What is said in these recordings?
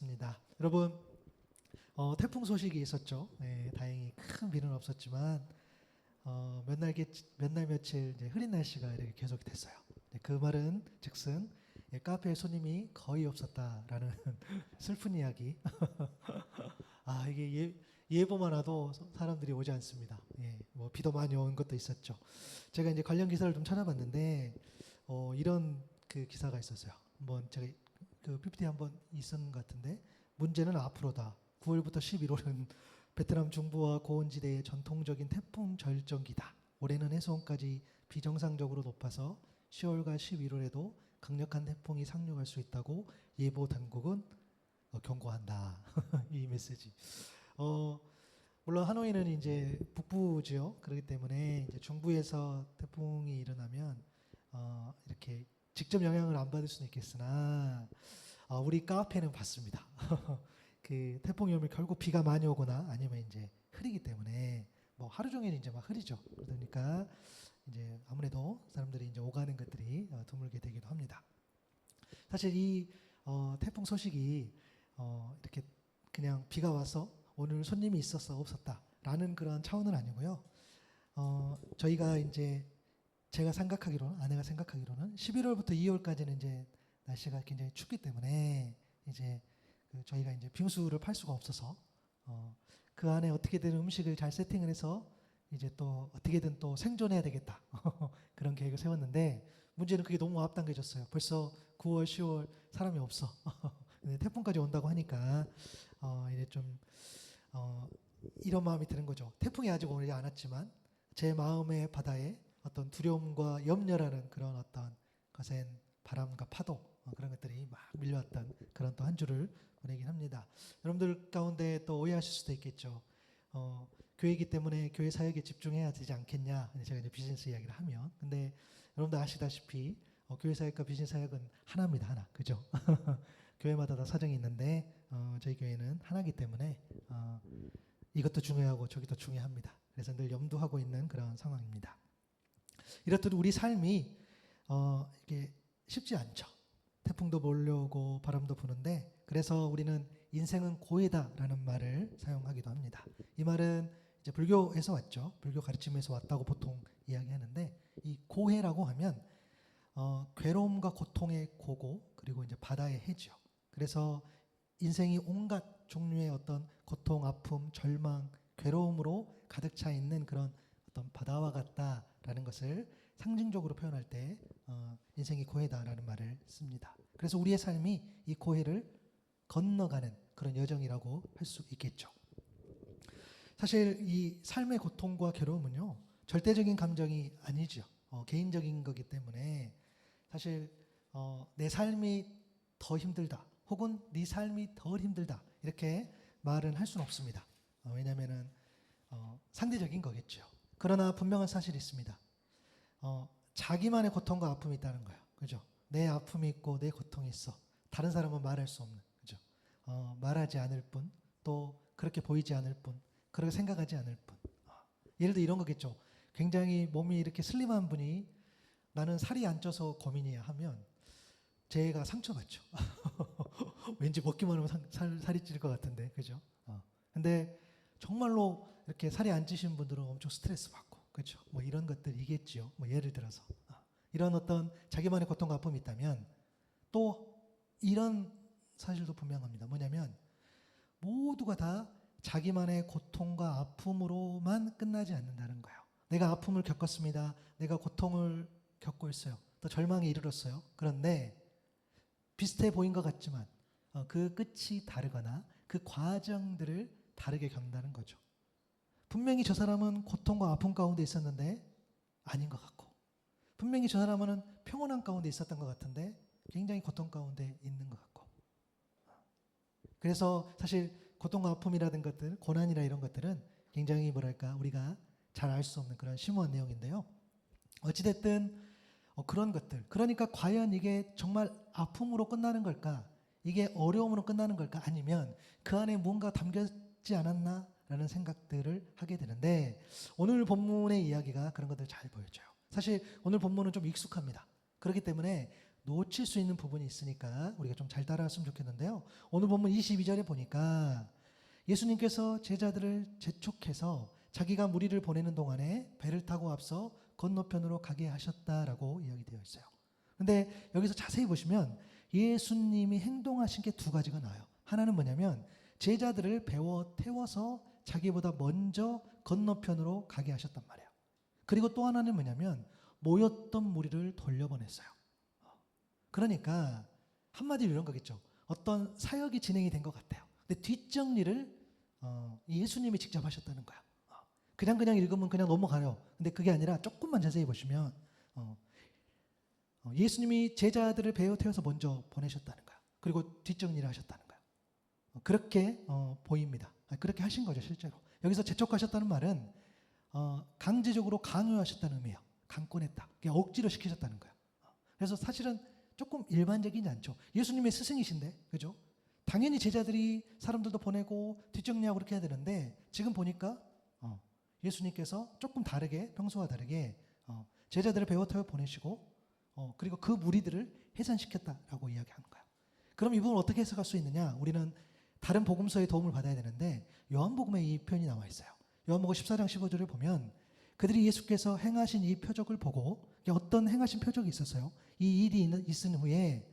입니다. 여러분, 태풍 소식이 있었죠. 네, 다행히 큰 비는 없었지만 몇 날 며칠 이제 흐린 날씨가 이렇게 계속 됐어요. 네, 그 말은 즉슨 카페에 손님이 거의 없었다라는 슬픈 이야기. 아, 이게 예보만 와도 사람들이 오지 않습니다. 예, 뭐 비도 많이 온 것도 있었죠. 제가 이제 관련 기사를 좀 찾아봤는데 이런 그 기사가 있었어요. 한번 제가 그 PPT 한번 있었는 것 같은데, 문제는 앞으로다. 9월부터 11월은 베트남 중부와 고원지대의 전통적인 태풍 절정기다. 올해는 해수온까지 비정상적으로 높아서 10월과 11월에도 강력한 태풍이 상륙할 수 있다고 예보 당국은 경고한다. 이 메시지. 물론 하노이는 이제 북부지요. 그렇기 때문에 이제 중부에서 태풍이 일어나면 이렇게 직접 영향을 안 받을 수는 있겠으나 우리 카페는 받습니다. 그 태풍이 오면 결국 비가 많이 오거나 아니면 이제 흐리기 때문에 뭐 하루 종일 이제 막 흐리죠. 그러니까 이제 아무래도 사람들이 이제 오가는 것들이 드물게 되기도 합니다. 사실 이 태풍 소식이 이렇게 그냥 비가 와서 오늘 손님이 있었어 없었다라는 그런 차원은 아니고요. 저희가 이제 제가 생각하기로는, 아내가 생각하기로는 11월부터 2월까지는 이제 날씨가 굉장히 춥기 때문에 이제 저희가 이제 빙수를 팔 수가 없어서 그 안에 어떻게든 음식을 잘 세팅을 해서 이제 또 어떻게든 또 생존해야 되겠다. 그런 계획을 세웠는데, 문제는 그게 너무 앞당겨졌어요. 벌써 9월, 10월 사람이 없어. 태풍까지 온다고 하니까 이제 좀 이런 마음이 드는 거죠. 태풍이 아직 오지 않았지만 제 마음의 바다에 어떤 두려움과 염려라는 그런 어떤 거센 바람과 파도, 그런 것들이 막 밀려왔던 그런 또 한 주를 보내긴 합니다. 여러분들 가운데 또 오해하실 수도 있겠죠. 교회이기 때문에 교회 사역에 집중해야 되지 않겠냐, 제가 이제 비즈니스 이야기를 하면. 근데 여러분들 아시다시피 교회 사역과 비즈니스 사역은 하나입니다. 하나. 그죠? 교회마다 다 사정이 있는데 저희 교회는 하나이기 때문에 이것도 중요하고 저기도 중요합니다. 그래서 늘 염두하고 있는 그런 상황입니다. 이렇듯 우리 삶이 이게 쉽지 않죠. 태풍도 몰려오고 바람도 부는데, 그래서 우리는 인생은 고해다라는 말을 사용하기도 합니다. 이 말은 이제 불교에서 왔죠. 불교 가르침에서 왔다고 보통 이야기하는데, 이 고해라고 하면 괴로움과 고통의 고고, 그리고 이제 바다의 해죠. 그래서 인생이 온갖 종류의 어떤 고통, 아픔, 절망, 괴로움으로 가득 차 있는 그런 어떤 바다와 같다라는 것을 상징적으로 표현할 때 인생이 고해다라는 말을 씁니다. 그래서 우리의 삶이 이 고해를 건너가는 그런 여정이라고 할 수 있겠죠. 사실 이 삶의 고통과 괴로움은요, 절대적인 감정이 아니죠. 개인적인 거기 때문에 사실 내 삶이 더 힘들다, 혹은 네 삶이 덜 힘들다, 이렇게 말은 할 수는 없습니다. 왜냐하면은 상대적인 거겠죠. 그러나 분명한 사실이 있습니다. 자기만의 고통과 아픔이 있다는 거예요. 그죠? 내 아픔이 있고 내 고통이 있어. 다른 사람은 말할 수 없는. 그죠? 말하지 않을 뿐, 또 그렇게 보이지 않을 뿐, 그렇게 생각하지 않을 뿐. 예를 들어 이런 거겠죠. 굉장히 몸이 이렇게 슬림한 분이 나는 살이 안 쪄서 고민이야 하면 제가 상처받죠. 왠지 먹기만 하면 살이 찔 것 같은데, 그죠? 근데 정말로 이렇게 살이 안 찌신 분들은 엄청 스트레스 받고, 그렇죠? 뭐 이런 것들이겠지요. 뭐 예를 들어서 이런 어떤 자기만의 고통과 아픔이 있다면, 또 이런 사실도 분명합니다. 뭐냐면 모두가 다 자기만의 고통과 아픔으로만 끝나지 않는다는 거예요. 내가 아픔을 겪었습니다. 내가 고통을 겪고 있어요. 또 절망에 이르렀어요. 그런데 비슷해 보인 것 같지만 그 끝이 다르거나 그 과정들을 다르게 겪는다는 거죠. 분명히 저 사람은 고통과 아픔 가운데 있었는데 아닌 것 같고, 분명히 저 사람은 평온한 가운데 있었던 것 같은데 굉장히 고통 가운데 있는 것 같고. 그래서 사실 고통과 아픔이라든 것들, 고난이나 이런 것들은 굉장히 뭐랄까 우리가 잘 알 수 없는 그런 심오한 내용인데요. 어찌됐든 그런 것들, 그러니까 과연 이게 정말 아픔으로 끝나는 걸까? 이게 어려움으로 끝나는 걸까? 아니면 그 안에 뭔가 담겨지 않았나? 라는 생각들을 하게 되는데, 오늘 본문의 이야기가 그런 것들을 잘 보여줘요. 사실 오늘 본문은 좀 익숙합니다. 그렇기 때문에 놓칠 수 있는 부분이 있으니까 우리가 좀 잘 따라왔으면 좋겠는데요. 오늘 본문 22절에 보니까 예수님께서 제자들을 재촉해서 자기가 무리를 보내는 동안에 배를 타고 앞서 건너편으로 가게 하셨다라고 이야기되어 있어요. 근데 여기서 자세히 보시면 예수님이 행동하신 게 두 가지가 나와요. 하나는 뭐냐면 제자들을 배워 태워서 자기보다 먼저 건너편으로 가게 하셨단 말이에요. 그리고 또 하나는 뭐냐면 모였던 무리를 돌려보냈어요. 그러니까 한마디로 이런 거겠죠. 어떤 사역이 진행이 된 것 같아요. 근데 뒷정리를 예수님이 직접 하셨다는 거야. 그냥 읽으면 그냥 넘어가요. 근데 그게 아니라 조금만 자세히 보시면 예수님이 제자들을 배워 태워서 먼저 보내셨다는 거야. 그리고 뒷정리를 하셨다는 거야. 그렇게 보입니다. 그렇게 하신 거죠, 실제로. 여기서 재촉하셨다는 말은 강제적으로 강요하셨다는 의미예요. 강권했다. 억지로 시키셨다는 거야. 그래서 사실은 조금 일반적이지 않죠. 예수님의 스승이신데, 그죠? 당연히 제자들이 사람들도 보내고 뒷정리하고 그렇게 해야 되는데 지금 보니까 예수님께서 조금 다르게, 평소와 다르게 제자들을 배워 태워 보내시고 그리고 그 무리들을 해산시켰다라고 이야기하는 거야. 그럼 이 부분을 어떻게 해석할 수 있느냐? 우리는 다른 복음서의 도움을 받아야 되는데 요한복음에 이 표현이 나와 있어요. 요한복음 14장 15절을 보면 그들이 예수께서 행하신 이 표적을 보고 어떤 행하신 표적이 있었어요. 이 일이 있은 후에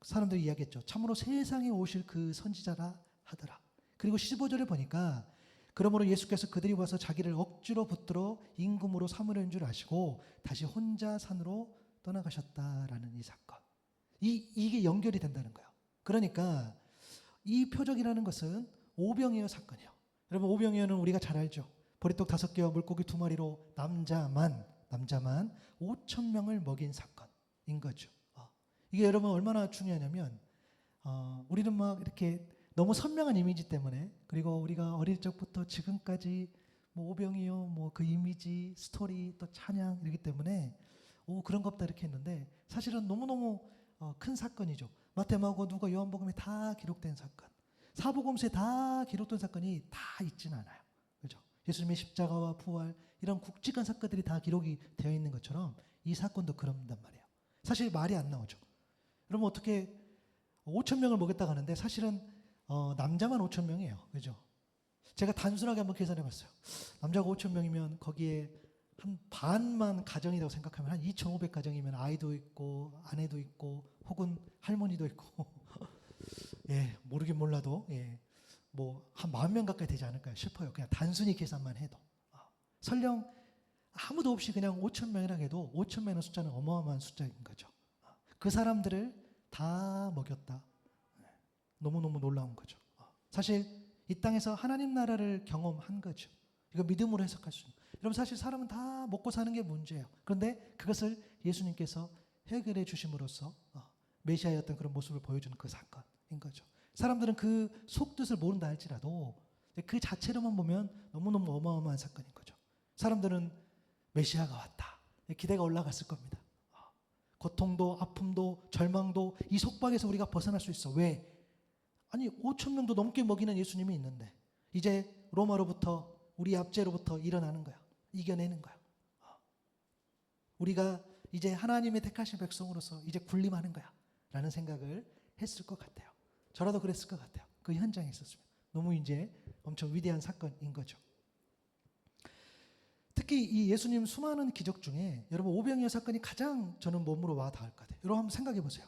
사람들이 이야기했죠. 참으로 세상에 오실 그 선지자라 하더라. 그리고 15절에 보니까 그러므로 예수께서 그들이 와서 자기를 억지로 붙들어 임금으로 삼으려는 줄 아시고 다시 혼자 산으로 떠나가셨다라는 이 사건. 이게 연결이 된다는 거예요. 그러니까 이 표적이라는 것은 오병이어 사건이에요. 여러분 오병이어는 우리가 잘 알죠. 보리떡 5개와 물고기 2마리로 남자만 5,000명을 먹인 사건인 거죠. 이게 여러분 얼마나 중요하냐면 우리는 막 이렇게 너무 선명한 이미지 때문에 그리고 우리가 어릴 적부터 지금까지 뭐 오병이어 뭐 그 이미지 스토리 또 찬양 이러기 때문에 그런 거 없다 이렇게 했는데 사실은 너무너무 큰 사건이죠. 마태마고 누가 요한복음에 다 기록된 사건, 사복음서에 다 기록된 사건이 다 있지는 않아요. 그렇죠? 예수님의 십자가와 부활 이런 굵직한 사건들이 다 기록이 되어 있는 것처럼 이 사건도 그런단 말이에요. 사실 말이 안 나오죠. 여러분 어떻게 5,000명을 먹였다고 하는데 사실은 남자만 5,000명이에요. 그죠? 제가 단순하게 한번 계산해 봤어요. 남자가 5,000명이면 거기에 한 반만 가정이라고 생각하면 한 2,500가정이면 아이도 있고 아내도 있고 혹은 할머니도 있고 예, 모르긴 몰라도 예, 뭐 한 10,000명 가까이 되지 않을까요? 싶어요. 그냥 단순히 계산만 해도. 설령 아무도 없이 그냥 5,000명이라 해도 5,000명의 숫자는 어마어마한 숫자인 거죠. 그 사람들을 다 먹였다. 너무너무 놀라운 거죠. 사실 이 땅에서 하나님 나라를 경험한 거죠. 이거 믿음으로 해석할 수 있는. 여러분 사실 사람은 다 먹고 사는 게 문제예요. 그런데 그것을 예수님께서 해결해 주심으로써 메시아의 어떤 그런 모습을 보여주는 그 사건인 거죠. 사람들은 그 속뜻을 모른다 할지라도 그 자체로만 보면 너무너무 어마어마한 사건인 거죠. 사람들은 메시아가 왔다. 기대가 올라갔을 겁니다. 고통도 아픔도 절망도 이 속박에서 우리가 벗어날 수 있어. 왜? 아니 5,000명도 넘게 먹이는 예수님이 있는데 이제 로마로부터 우리 압제로부터 일어나는 거야. 이겨내는 거야. 우리가 이제 하나님의 택하신 백성으로서 이제 군림하는 거야 라는 생각을 했을 것 같아요. 저라도 그랬을 것 같아요. 그 현장에 있었으면. 너무 이제 엄청 위대한 사건인 거죠. 특히 이 예수님 수많은 기적 중에 여러분 오병이어 사건이 가장 저는 몸으로 와 닿을 것 같아요. 여러분 한번 생각해 보세요.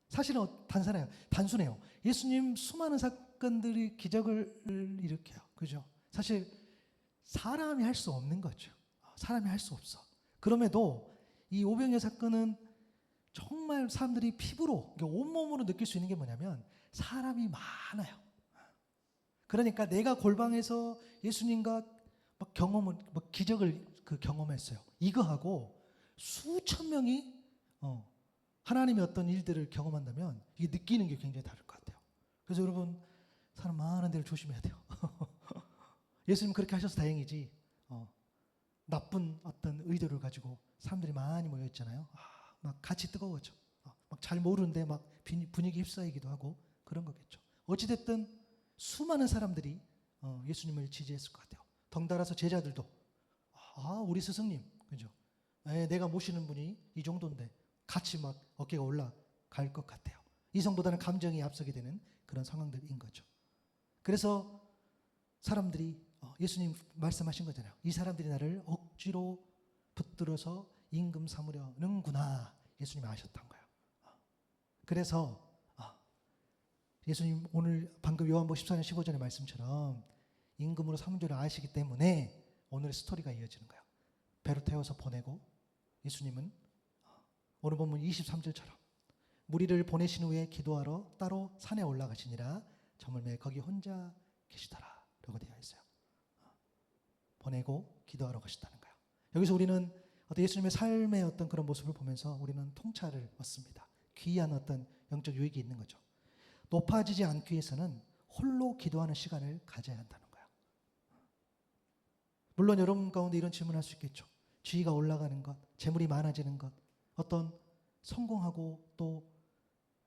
사실은 단순해요. 예수님 수많은 사건들이 기적을 일으켜요. 그죠? 사실 사람이 할 수 없는 거죠. 사람이 할 수 없어. 그럼에도 이 오병이어 사건은 정말 사람들이 피부로 온몸으로 느낄 수 있는 게 뭐냐면 사람이 많아요. 그러니까 내가 골방에서 예수님과 막 기적을 경험했어요. 이거하고 수천 명이 하나님의 어떤 일들을 경험한다면 이게 느끼는 게 굉장히 다를 것 같아요. 그래서 여러분 사람 많은 데를 조심해야 돼요. 예수님 그렇게 하셔서 다행이지 나쁜 어떤 의도를 가지고 사람들이 많이 모여 있잖아요. 막 같이 뜨거워져. 막 잘 모르는데 막 분위기 휩싸이기도 하고 그런 거겠죠. 어찌됐든 수많은 사람들이 예수님을 지지했을 것 같아요. 덩달아서 제자들도 우리 스승님 그죠? 내가 모시는 분이 이 정도인데 같이 막 어깨가 올라갈 것 같아요. 이성보다는 감정이 앞서게 되는 그런 상황들인 거죠. 그래서 사람들이 예수님 말씀하신 거잖아요. 이 사람들이 나를 억지로 붙들어서 임금 삼으려는구나. 예수님이 아셨던 거예요. 그래서 예수님 오늘 방금 요한복음 14장 15절의 말씀처럼 임금으로 삼은 줄 아시기 때문에 오늘의 스토리가 이어지는 거예요. 배로 태워서 보내고 예수님은 오늘 본문 23절처럼 무리를 보내신 후에 기도하러 따로 산에 올라가시니라 저물매 거기 혼자 계시더라 라고 되어 있어요. 보내고 기도하러 가셨다는 거예요. 여기서 우리는 어떤 예수님의 삶의 어떤 그런 모습을 보면서 우리는 통찰을 얻습니다. 귀한 어떤 영적 유익이 있는 거죠. 높아지지 않기 위해서는 홀로 기도하는 시간을 가져야 한다는 거예요. 물론 여러분 가운데 이런 질문을 할 수 있겠죠. 지위가 올라가는 것, 재물이 많아지는 것, 어떤 성공하고 또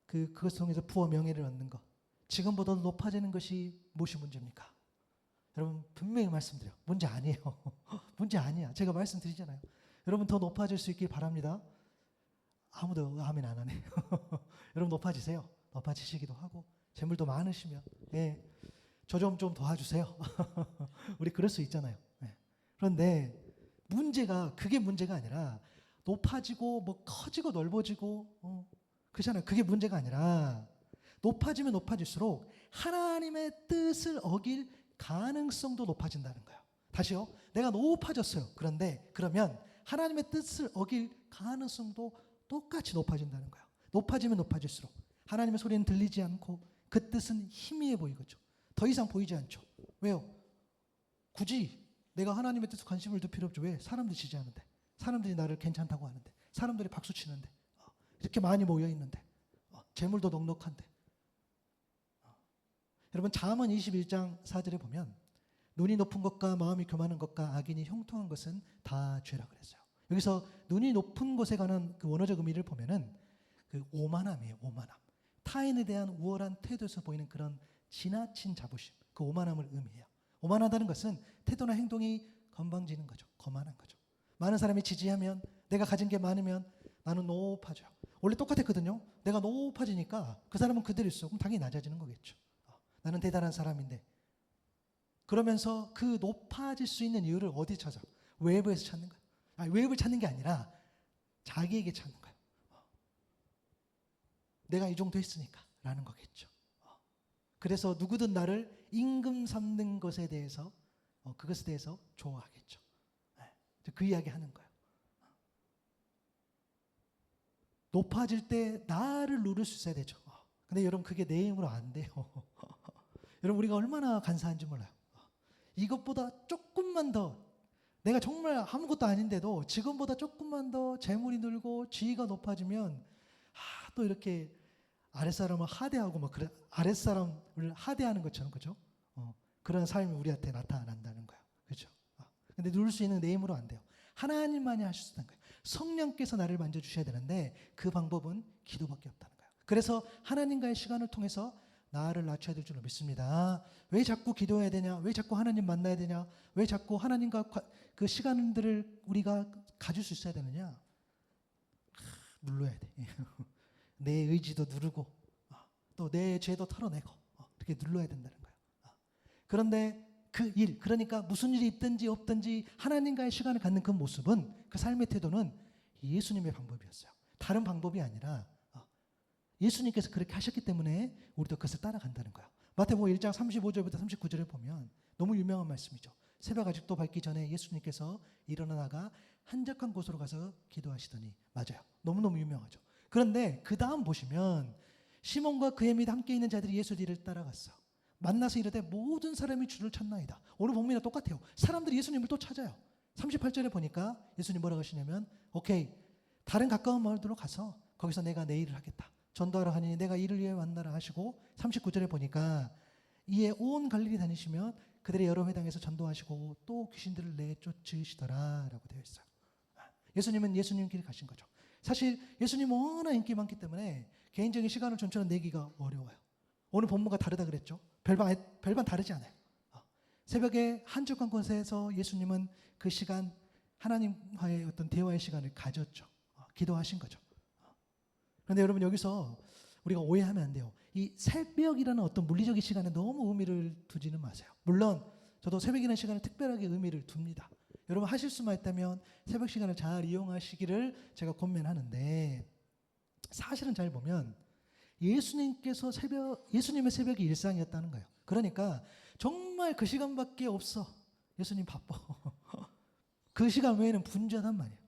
그것 통해서 부와 명예를 얻는 것, 지금보다 높아지는 것이 무엇이 문제입니까? 여러분 분명히 말씀드려요. 문제 아니에요. 문제 아니야. 제가 말씀드리잖아요. 여러분 더 높아질 수 있길 바랍니다. 아무도 아멘 안 하네요. 여러분 높아지세요. 높아지시기도 하고 재물도 많으시면 저 좀 도와주세요. 우리 그럴 수 있잖아요. 그런데 문제가 그게 문제가 아니라 높아지고 뭐 커지고 넓어지고 그렇잖아요. 그게 문제가 아니라 높아지면 높아질수록 하나님의 뜻을 어길 가능성도 높아진다는 거예요. 다시요. 내가 높아졌어요. 그러면 하나님의 뜻을 어길 가능성도 똑같이 높아진다는 거예요. 높아지면 높아질수록 하나님의 소리는 들리지 않고 그 뜻은 희미해 보이겠죠. 더 이상 보이지 않죠. 왜요? 굳이 내가 하나님의 뜻에 관심을 둘 필요 없죠. 왜? 사람들이 지지하는데, 사람들이 나를 괜찮다고 하는데, 사람들이 박수 치는데, 이렇게 많이 모여 있는데, 재물도 넉넉한데. 여러분 잠언 21장 4절에 보면 눈이 높은 것과 마음이 교만한 것과 악인이 형통한 것은 다 죄라 그랬어요. 여기서 눈이 높은 것에 관한 그 원어적 의미를 보면은 그 오만함이에요. 오만함. 타인에 대한 우월한 태도에서 보이는 그런 지나친 자부심, 그 오만함을 의미해요. 오만하다는 것은 태도나 행동이 건방지는 거죠. 거만한 거죠. 많은 사람이 지지하면, 내가 가진 게 많으면 나는 높아져요. 원래 똑같았거든요. 내가 높아지니까 그 사람은 그대로 있어. 그럼 당연히 낮아지는 거겠죠. 나는 대단한 사람인데. 그러면서 그 높아질 수 있는 이유를 어디 찾아? 외부에서 찾는 거예요. 외부를 찾는 게 아니라 자기에게 찾는 거예요. 내가 이 정도 했으니까 라는 거겠죠. 그래서 누구든 나를 임금 삼는 것에 대해서 그것에 대해서 좋아하겠죠. 그 이야기 하는 거예요. 높아질 때 나를 누릴 수 있어야 되죠. 근데 여러분 그게 내 힘으로 안 돼요. 여러분 우리가 얼마나 간사한지 몰라요. 이것보다 조금만 더 내가 정말 아무것도 아닌데도 지금보다 조금만 더 재물이 늘고 지위가 높아지면 또 이렇게 아랫사람을 하대하고 뭐 그래, 아랫사람을 하대하는 것처럼 그죠? 그런 삶이 우리한테 나타난다는 거예요. 그렇죠? 근데 누릴 수 있는 내 힘으로 안 돼요. 하나님만이 하실 수 있는 거예요. 성령께서 나를 만져주셔야 되는데 그 방법은 기도밖에 없다는 거예요. 그래서 하나님과의 시간을 통해서 나를 낮춰야 될 줄로 믿습니다. 왜 자꾸 기도해야 되냐? 왜 자꾸 하나님 만나야 되냐? 왜 자꾸 하나님과 그 시간들을 우리가 가질 수 있어야 되느냐? 눌러야 돼. 내 의지도 누르고 또 내 죄도 털어내고 이렇게 눌러야 된다는 거예요. 그런데 그 일, 그러니까 무슨 일이 있든지 없든지 하나님과의 시간을 갖는 그 모습은, 그 삶의 태도는 예수님의 방법이었어요. 다른 방법이 아니라 예수님께서 그렇게 하셨기 때문에 우리도 그것을 따라간다는 거예요. 마태복음 1장 35절부터 39절에 보면 너무 유명한 말씀이죠. 새벽 아직도 밝기 전에 예수님께서 일어나다가 한적한 곳으로 가서 기도하시더니, 맞아요. 너무너무 유명하죠. 그런데 그 다음 보시면 시몬과 그의 및 함께 있는 자들이 예수 뒤를 따라갔어. 만나서 이르되 모든 사람이 주를 찾나이다. 오늘 본문이랑 똑같아요. 사람들이 예수님을 또 찾아요. 38절에 보니까 예수님 뭐라고 하시냐면, 오케이, 다른 가까운 마을들로 가서 거기서 내가 내 일을 하겠다. 전도하러 하니 내가 이를 위해 왔나라 하시고, 39절에 보니까 이에 온 갈릴리 다니시며 그들의 여러 회당에서 전도하시고 또 귀신들을 내쫓으시더라 라고 되어 있어요. 예수님은 예수님 길 가신 거죠. 사실 예수님은 워낙 인기 많기 때문에 개인적인 시간을 전처럼 내기가 어려워요. 오늘 본문과 다르다 그랬죠. 별반 다르지 않아요. 새벽에 한적한 곳에서 예수님은 그 시간 하나님과의 어떤 대화의 시간을 가졌죠. 기도하신 거죠. 그런데 여러분 여기서 우리가 오해하면 안 돼요. 이 새벽이라는 어떤 물리적인 시간에 너무 의미를 두지는 마세요. 물론 저도 새벽이라는 시간에 특별하게 의미를 둡니다. 여러분 하실 수만 있다면 새벽 시간을 잘 이용하시기를 제가 권면하는데, 사실은 잘 보면 예수님의 새벽이 일상이었다는 거예요. 그러니까 정말 그 시간밖에 없어. 예수님 바빠. 그 시간 외에는 분주하단 말이에요.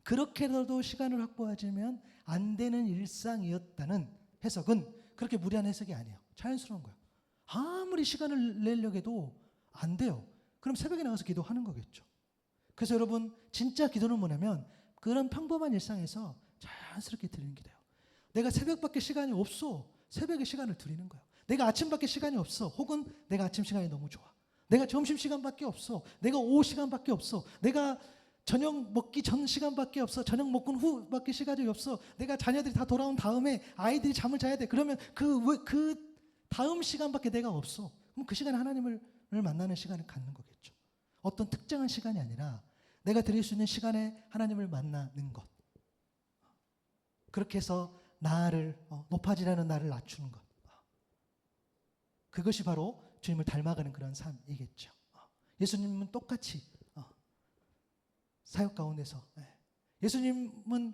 그렇게라도 시간을 확보하자면 안 되는 일상이었다는 해석은 그렇게 무리한 해석이 아니에요. 자연스러운 거예요. 아무리 시간을 내려고 해도 안 돼요. 그럼 새벽에 나가서 기도하는 거겠죠. 그래서 여러분 진짜 기도는 뭐냐면 그런 평범한 일상에서 자연스럽게 드리는 기도예요. 내가 새벽밖에 시간이 없어. 새벽에 시간을 드리는 거예요. 내가 아침밖에 시간이 없어. 혹은 내가 아침 시간이 너무 좋아. 내가 점심 시간밖에 없어. 내가 오후 시간밖에 없어. 내가 저녁 먹기 전 시간밖에 없어. 저녁 먹은 후밖에 시간이 없어. 내가 자녀들이 다 돌아온 다음에 아이들이 잠을 자야 돼. 그러면 그 다음 시간밖에 내가 없어. 그럼 그 시간에 하나님을 만나는 시간을 갖는 거겠죠. 어떤 특정한 시간이 아니라 내가 드릴 수 있는 시간에 하나님을 만나는 것. 그렇게 해서 나를 높아지라는 나를 낮추는 것. 그것이 바로 주님을 닮아가는 그런 삶이겠죠. 예수님은 똑같이 사역 가운데서, 예수님은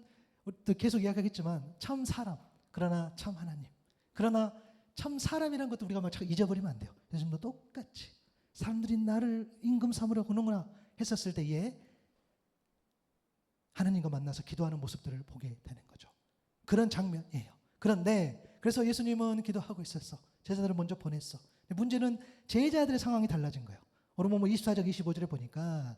또 계속 이야기하겠지만 참 사람, 그러나 참 하나님. 그러나 참 사람이라는 것도 우리가 막 잊어버리면 안 돼요. 예수님도 똑같이 사람들이 나를 임금 삼으려고 하는구나 했었을 때에 하나님과 만나서 기도하는 모습들을 보게 되는 거죠. 그런 장면이에요. 그런데 그래서 예수님은 기도하고 있었어. 제자들을 먼저 보냈어. 문제는 제자들의 상황이 달라진 거예요. 오늘 보면 24절 25절에 보니까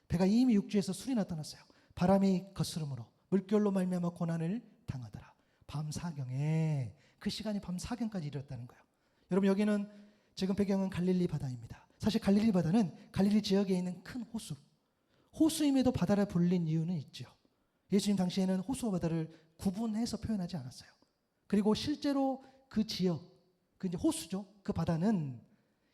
배가 이미 육지에서 술이 나타났어요. 바람이 거스름으로 물결로 말미암아 고난을 당하더라. 밤 사경에, 그 시간이 밤 사경까지 이르렀다는 거예요. 여러분 여기는 지금 배경은 갈릴리 바다입니다. 사실 갈릴리 바다는 갈릴리 지역에 있는 큰 호수. 호수임에도 바다라 불린 이유는 있죠. 예수님 당시에는 호수와 바다를 구분해서 표현하지 않았어요. 그리고 실제로 그 지역, 그 이제 호수죠. 그 바다는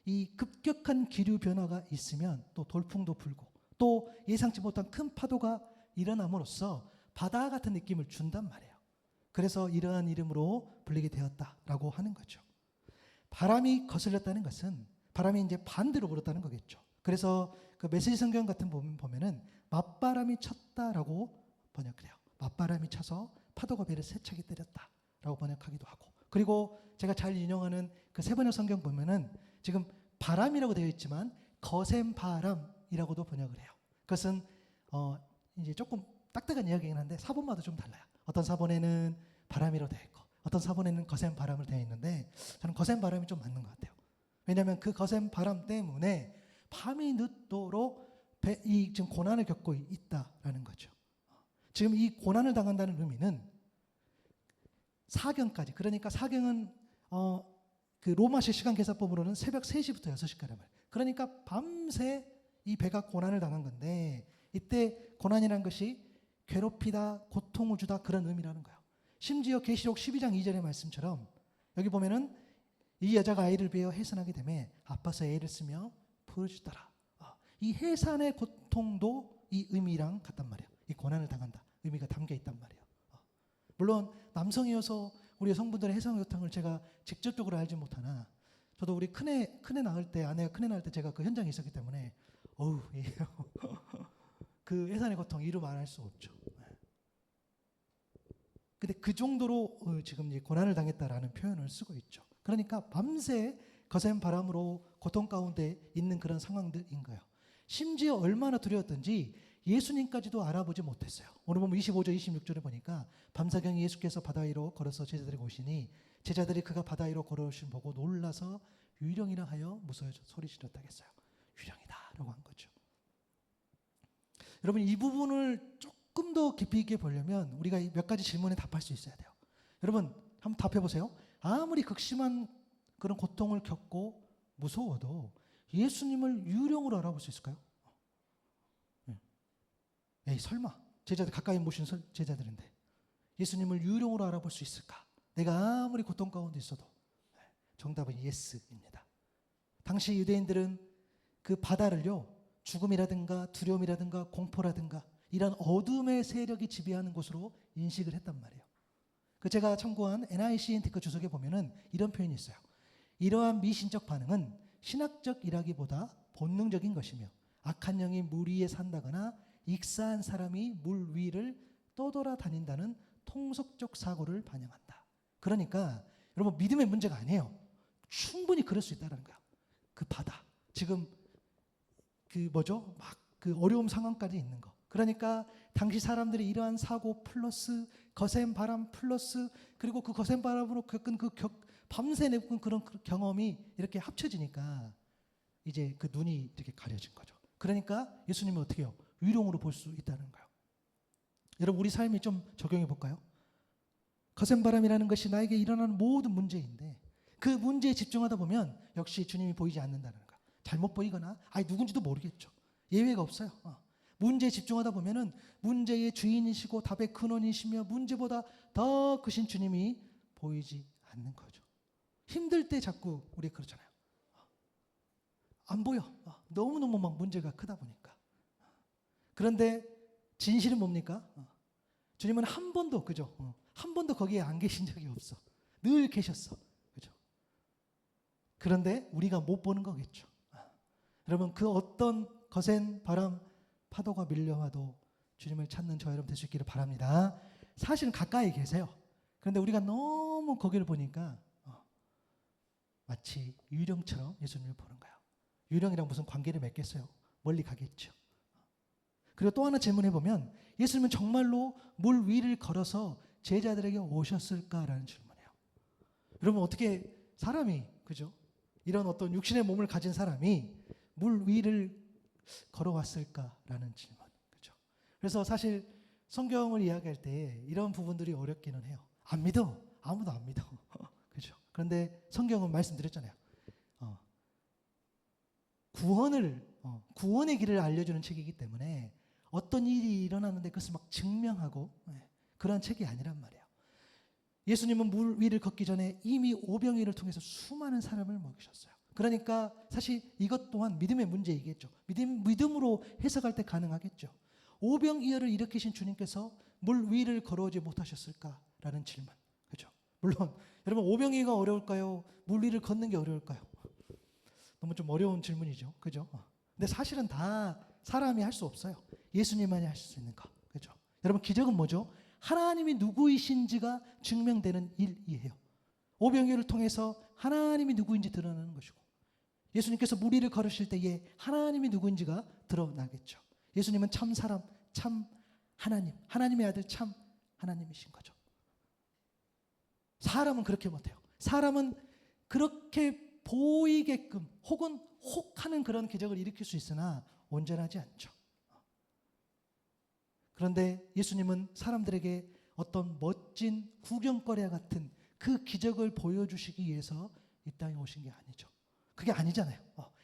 이 급격한 기류 변화가 있으면 또 돌풍도 불고 또 예상치 못한 큰 파도가 일어남으로써 바다 같은 느낌을 준단 말이에요. 그래서 이러한 이름으로 불리게 되었다라고 하는 거죠. 바람이 거슬렸다는 것은 바람이 이제 반대로 불었다는 거겠죠. 그래서 그 메시지 성경 같은 보면은 맞바람이 쳤다라고 번역해요. 맞바람이 쳐서 파도가 배를 세차게 때렸다라고 번역하기도 하고. 그리고 제가 잘 인용하는 그 세번역 성경 보면은 지금 바람이라고 되어 있지만 거센 바람이라고도 번역을 해요. 그것은 이제 조금 딱딱한 이야기긴 한데 사본마다 좀 달라요. 어떤 사본에는 바람이라고 되어 있고 어떤 사본에는 거센 바람으로 되어 있는데 저는 거센 바람이 좀 맞는 것 같아요. 왜냐하면 그 거센 바람 때문에 밤이 늦도록 이 지금 고난을 겪고 있다라는 거죠. 지금 이 고난을 당한다는 의미는 사경까지, 그러니까 사경은 그 로마식 시간 계산법으로는 새벽 3시부터 6시까지 말이에요. 그러니까 밤새 이 배가 고난을 당한 건데 이때 고난이라는 것이 괴롭히다, 고통을 주다 그런 의미라는 거예요. 심지어 계시록 12장 2절의 말씀처럼 여기 보면은 이 여자가 아이를 베어 해산하게 되매 아파서 애를 쓰며 부르짖더라. 이 해산의 고통도 이 의미랑 같단 말이에요. 이 고난을 당한다 의미가 담겨 있단 말이에요. 물론 남성이어서 우리 여성분들의 해산 고통을 제가 직접적으로 알지 못하나 저도 우리 큰애 낳을 때, 아내가 큰애 낳을 때 제가 그 현장에 있었기 때문에 그 해산의 고통 이루 말할 수 없죠. 근데 그 정도로 지금 이 고난을 당했다라는 표현을 쓰고 있죠. 그러니까 밤새 거센 바람으로 고통 가운데 있는 그런 상황들인 거예요. 심지어 얼마나 두려웠던지 예수님까지도 알아보지 못했어요. 오늘 보면 25절 26절에 보니까 밤사경에 예수께서 바다 위로 걸어서 제자들에게 오시니 제자들이 그가 바다 위로 걸어오신 보고 놀라서 유령이라 하여 무서워 소리 지렀다겠어요. 유령이다 라고 한 거죠. 여러분 이 부분을 조금 더 깊이 있게 보려면 우리가 몇 가지 질문에 답할 수 있어야 돼요. 여러분 한번 답해 보세요. 아무리 극심한 그런 고통을 겪고 무서워도 예수님을 유령으로 알아볼 수 있을까요? 에이 설마 제자들 가까이 모신 제자들인데 예수님을 유령으로 알아볼 수 있을까? 내가 아무리 고통 가운데 있어도. 정답은 예스입니다. 당시 유대인들은 그 바다를요 죽음이라든가 두려움이라든가 공포라든가 이런 어둠의 세력이 지배하는 곳으로 인식을 했단 말이에요. 그 제가 참고한 NICNTK 주석에 보면은 이런 표현이 있어요. 이러한 미신적 반응은 신학적이라기보다 본능적인 것이며 악한 영이 물 위에 산다거나 익사한 사람이 물 위를 떠돌아다닌다는 통속적 사고를 반영한다. 그러니까 여러분 믿음의 문제가 아니에요. 충분히 그럴 수 있다는 거야. 그 바다 지금 그 뭐죠? 막 그 어려움 상황까지 있는 거. 그러니까 당시 사람들이 이러한 사고 플러스 거센 바람 플러스 그리고 그 거센 바람으로 겪은 밤새 내겪은 그런 경험이 이렇게 합쳐지니까 이제 그 눈이 이렇게 가려진 거죠. 그러니까 예수님은 어떻게 해요? 위롱으로 볼 수 있다는 거예요. 여러분 우리 삶이 좀 적용해 볼까요? 거센 바람이라는 것이 나에게 일어나는 모든 문제인데 그 문제에 집중하다 보면 역시 주님이 보이지 않는다는 거예요. 잘못 보이거나 누군지도 모르겠죠. 예외가 없어요. 문제에 집중하다 보면은 문제의 주인이시고 답의 근원이시며 문제보다 더 크신 주님이 보이지 않는 거죠. 힘들 때 자꾸 우리 그러잖아요. 안 보여. 너무너무 막 문제가 크다 보니까. 그런데 진실은 뭡니까? 주님은 한 번도 그죠? 한 번도 거기에 안 계신 적이 없어. 늘 계셨어. 그죠? 그런데 우리가 못 보는 거겠죠. 여러분 그 어떤 거센 바람 파도가 밀려와도 주님을 찾는 저 여러분 될 수 있기를 바랍니다. 사실은 가까이 계세요. 그런데 우리가 너무 거기를 보니까 마치 유령처럼 예수님을 보는 거예요. 유령이랑 무슨 관계를 맺겠어요? 멀리 가겠죠. 그리고 또 하나 질문해 보면 예수님은 정말로 물 위를 걸어서 제자들에게 오셨을까라는 질문이에요. 여러분 어떻게 사람이 그죠? 이런 어떤 육신의 몸을 가진 사람이 물 위를 걸어왔을까라는 질문. 그죠? 그래서 사실 성경을 이야기할 때 이런 부분들이 어렵기는 해요. 안 믿어. 아무도 안 믿어. 그죠? 그런데 성경은 말씀드렸잖아요. 구원의 길을 알려주는 책이기 때문에 어떤 일이 일어나는데 그것을 막 증명하고 그런 책이 아니란 말이에요. 예수님은 물 위를 걷기 전에 이미 오병이를 통해서 수많은 사람을 먹이셨어요. 그러니까 사실 이것 또한 믿음의 문제이겠죠. 믿음으로 해석할 때 가능하겠죠. 오병이어를 일으키신 주님께서 물 위를 걸어오지 못하셨을까라는 질문. 그죠? 물론 여러분 오병이가 어려울까요? 물 위를 걷는 게 어려울까요? 너무 좀 어려운 질문이죠. 그죠? 근데 사실은 다 사람이 할 수 없어요. 예수님만이 하실 수 있는 거. 그죠? 여러분 기적은 뭐죠? 하나님이 누구이신지가 증명되는 일이에요. 오병이어를 통해서 하나님이 누구인지 드러나는 것이고 예수님께서 물 위를 걸으실 때에 하나님이 누구인지가 드러나겠죠. 예수님은 참 사람, 참 하나님, 하나님의 아들 참 하나님이신 거죠. 사람은 그렇게 못해요. 사람은 그렇게 보이게끔 혹은 혹하는 그런 기적을 일으킬 수 있으나 온전하지 않죠. 그런데 예수님은 사람들에게 어떤 멋진 구경거리와 같은 그 기적을 보여주시기 위해서 이 땅에 오신 게 아니죠. 그게 아니잖아요.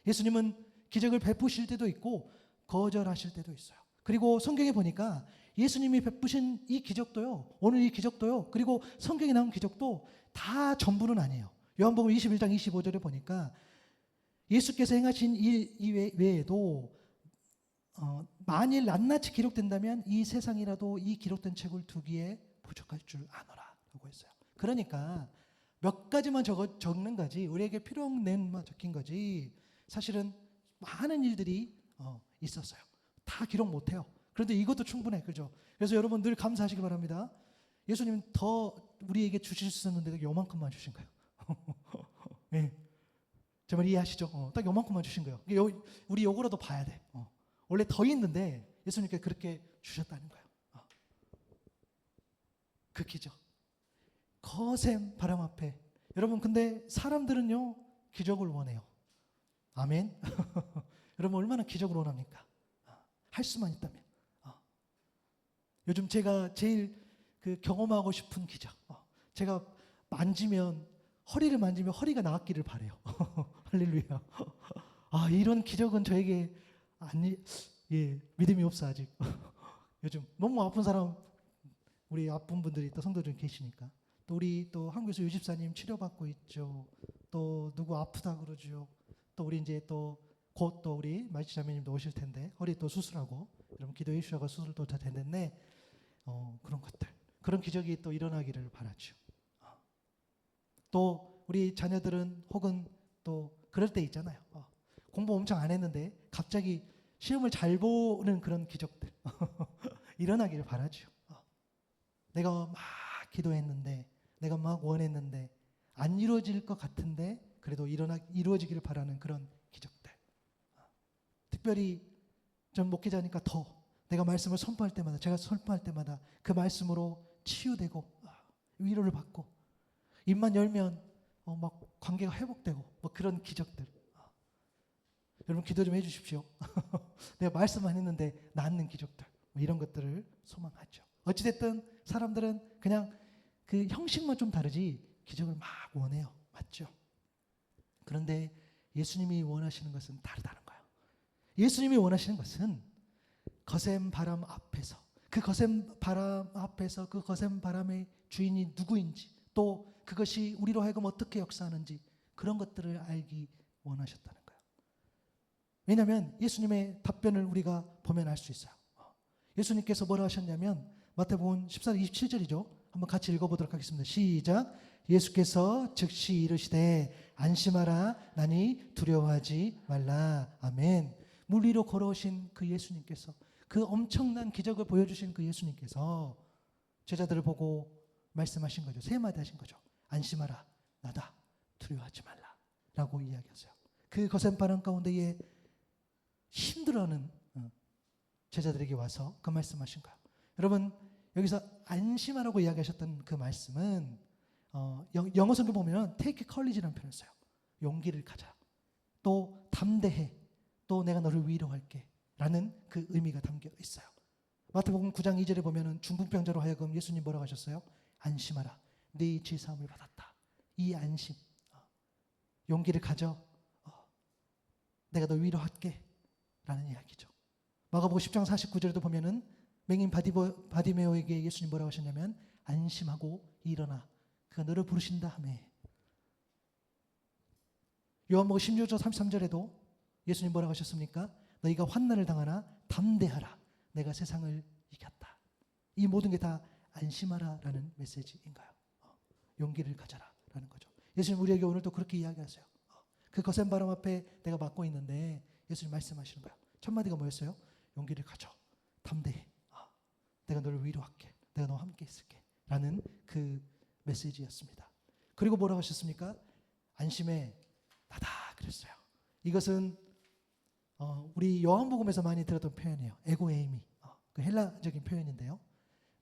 예수님은 기적을 베푸실 때도 있고 거절하실 때도 있어요. 그리고 성경에 보니까 예수님이 베푸신 이 기적도요. 오늘 이 기적도요. 그리고 성경에 나온 기적도 다 전부는 아니에요. 요한복음 21장 25절에 보니까 예수께서 행하신 일 이외에도 만일 낱낱이 기록된다면 이 세상이라도 이 기록된 책을 두기에 부족할 줄 아노라 라고 했어요. 그러니까 몇 가지만 적는 거지 우리에게 필요한 내용만 적힌 거지 사실은 많은 일들이 있었어요. 다 기록 못해요. 그런데 이것도 충분해. 그죠? 그래서 여러분 늘 감사하시기 바랍니다. 예수님 더 우리에게 주실 수 있었는데 요만큼만 주신 거예요. 네. 제 말 이해하시죠? 딱 요만큼만 주신 거예요. 우리 요거라도 봐야 돼. 원래 더 있는데 예수님께 그렇게 주셨다는 거예요. 그 기적. 거센 바람 앞에. 여러분 근데 사람들은요 기적을 원해요. 아멘. 여러분 얼마나 기적을 원합니까? 할 수만 있다면. 요즘 제가 제일 그 경험하고 싶은 기적. 제가 허리를 만지면 허리가 나았기를 바래요. 할렐루야. 이런 기적은 저에게 믿음이 없어 아직. 요즘 너무 아픈 사람 우리 아픈 분들이 또 성도 중 계시니까. 또 우리 또 한국에서 유집사님 치료받고 있죠. 또 누구 아프다 그러죠. 또 우리 이제 또 곧 또 우리 마이치 자매님도 오실 텐데 허리 또 수술하고 여러분 기도해 주셔서 수술도 다 됐는데 그런 것들 그런 기적이 또 일어나기를 바라죠. 또 우리 자녀들은 혹은 또 그럴 때 있잖아요. 공부 엄청 안 했는데 갑자기 시험을 잘 보는 그런 기적들 일어나기를 바라죠. 내가 막 기도했는데, 내가 막 원했는데 안 이루어질 것 같은데 그래도 이루어지기를 바라는 그런 기적들. 특별히 전 목회자니까 더 내가 말씀을 선포할 때마다, 제가 선포할 때마다 그 말씀으로 치유되고 위로를 받고 입만 열면 막 관계가 회복되고 뭐 그런 기적들. 여러분 기도 좀 해주십시오. 내가 말씀만 했는데 낫는 기적들, 뭐 이런 것들을 소망하죠. 어찌됐든 사람들은 그냥 그 형식만 좀 다르지 기적을 막 원해요. 맞죠? 그런데 예수님이 원하시는 것은 다르다는 거예요. 예수님이 원하시는 것은 거센 바람 앞에서, 그 거센 바람 앞에서 그 거센 바람의 주인이 누구인지, 또 그것이 우리로 하여금 어떻게 역사하는지 그런 것들을 알기 원하셨다는 거예요. 왜냐하면 예수님의 답변을 우리가 보면 알 수 있어요. 예수님께서 뭐라 하셨냐면 마태복음 14장 27절이죠. 한번 같이 읽어보도록 하겠습니다. 시작. 예수께서 즉시 이르시되 안심하라 나니 두려워하지 말라. 아멘. 물 위로 걸어오신 그 예수님께서, 그 엄청난 기적을 보여주신 그 예수님께서 제자들을 보고 말씀하신 거죠. 세 마디 하신 거죠. 안심하라 나다 두려워하지 말라 라고 이야기하세요. 그 거센 바람 가운데에 힘들어하는 제자들에게 와서 그 말씀하신 거예요. 여러분 여기서 안심하라고 이야기하셨던 그 말씀은 영어 성경 보면 take courage라는 표현을 써요. 용기를 가져, 또 담대해, 또 내가 너를 위로할게 라는 그 의미가 담겨 있어요. 마태복음 9장 2절에 보면 중풍병자로 하여금 예수님 뭐라고 하셨어요? 안심하라 네 죄 사함을 받았다. 이 안심, 용기를 가져, 내가 너 위로할게 라는 이야기죠. 마가복음 10장 49절에도 보면은 맹인 바디메오에게 예수님 뭐라고 하셨냐면 안심하고 일어나 그가 너를 부르신다 하며, 요한복음 16장 33절에도 예수님 뭐라고 하셨습니까? 너희가 환난을 당하나 담대하라 내가 세상을 이겼다. 이 모든 게 다 안심하라라는 메시지인가요? 용기를 가져라 라는 거죠. 예수님 우리에게 오늘도 그렇게 이야기하세요. 그 거센 바람 앞에 내가 맡고 있는데 예수님 말씀하시는 거예요. 첫 마디가 뭐였어요? 용기를 가져, 담대해, 내가 너를 위로할게, 내가 너와 함께 있을게 라는 그 메시지였습니다. 그리고 뭐라고 하셨습니까? 안심해 나다 그랬어요. 이것은 우리 요한복음에서 많이 들었던 표현이에요. 에고에이미, 그 헬라적인 표현인데요.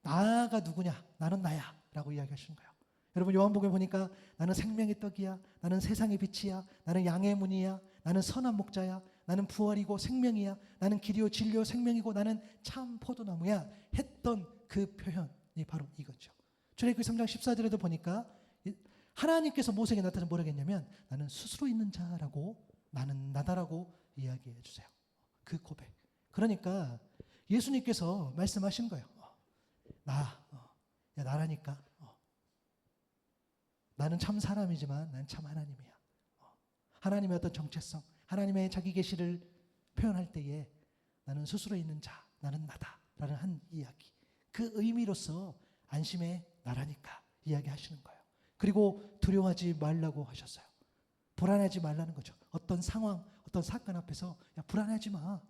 나가 누구냐? 나는 나야 라고 이야기하시는 거예요. 여러분 요한복음에 보니까 나는 생명의 떡이야, 나는 세상의 빛이야, 나는 양의 문이야, 나는 선한 목자야, 나는 부활이고 생명이야, 나는 길이요 진리요 생명이고 나는 참 포도나무야 했던 그 표현이 바로 이거죠. 출애굽기 3장 14절에도 보니까 하나님께서 모세에게 나타나서 뭐라고 했냐면 나는 스스로 있는 자라고, 나는 나다라고 이야기해 주세요. 그 고백. 그러니까 예수님께서 말씀하신 거예요. 야 나라니까. 나는 참 사람이지만 난 참 하나님이야. 하나님의 어떤 정체성, 하나님의 자기 계시를 표현할 때에 나는 스스로 있는 자, 나는 나다라는 한 이야기. 그 의미로서 안심의 나라니까 이야기하시는 거예요. 그리고 두려워하지 말라고 하셨어요. 불안하지 말라는 거죠. 어떤 상황, 어떤 사건 앞에서 야 불안하지 마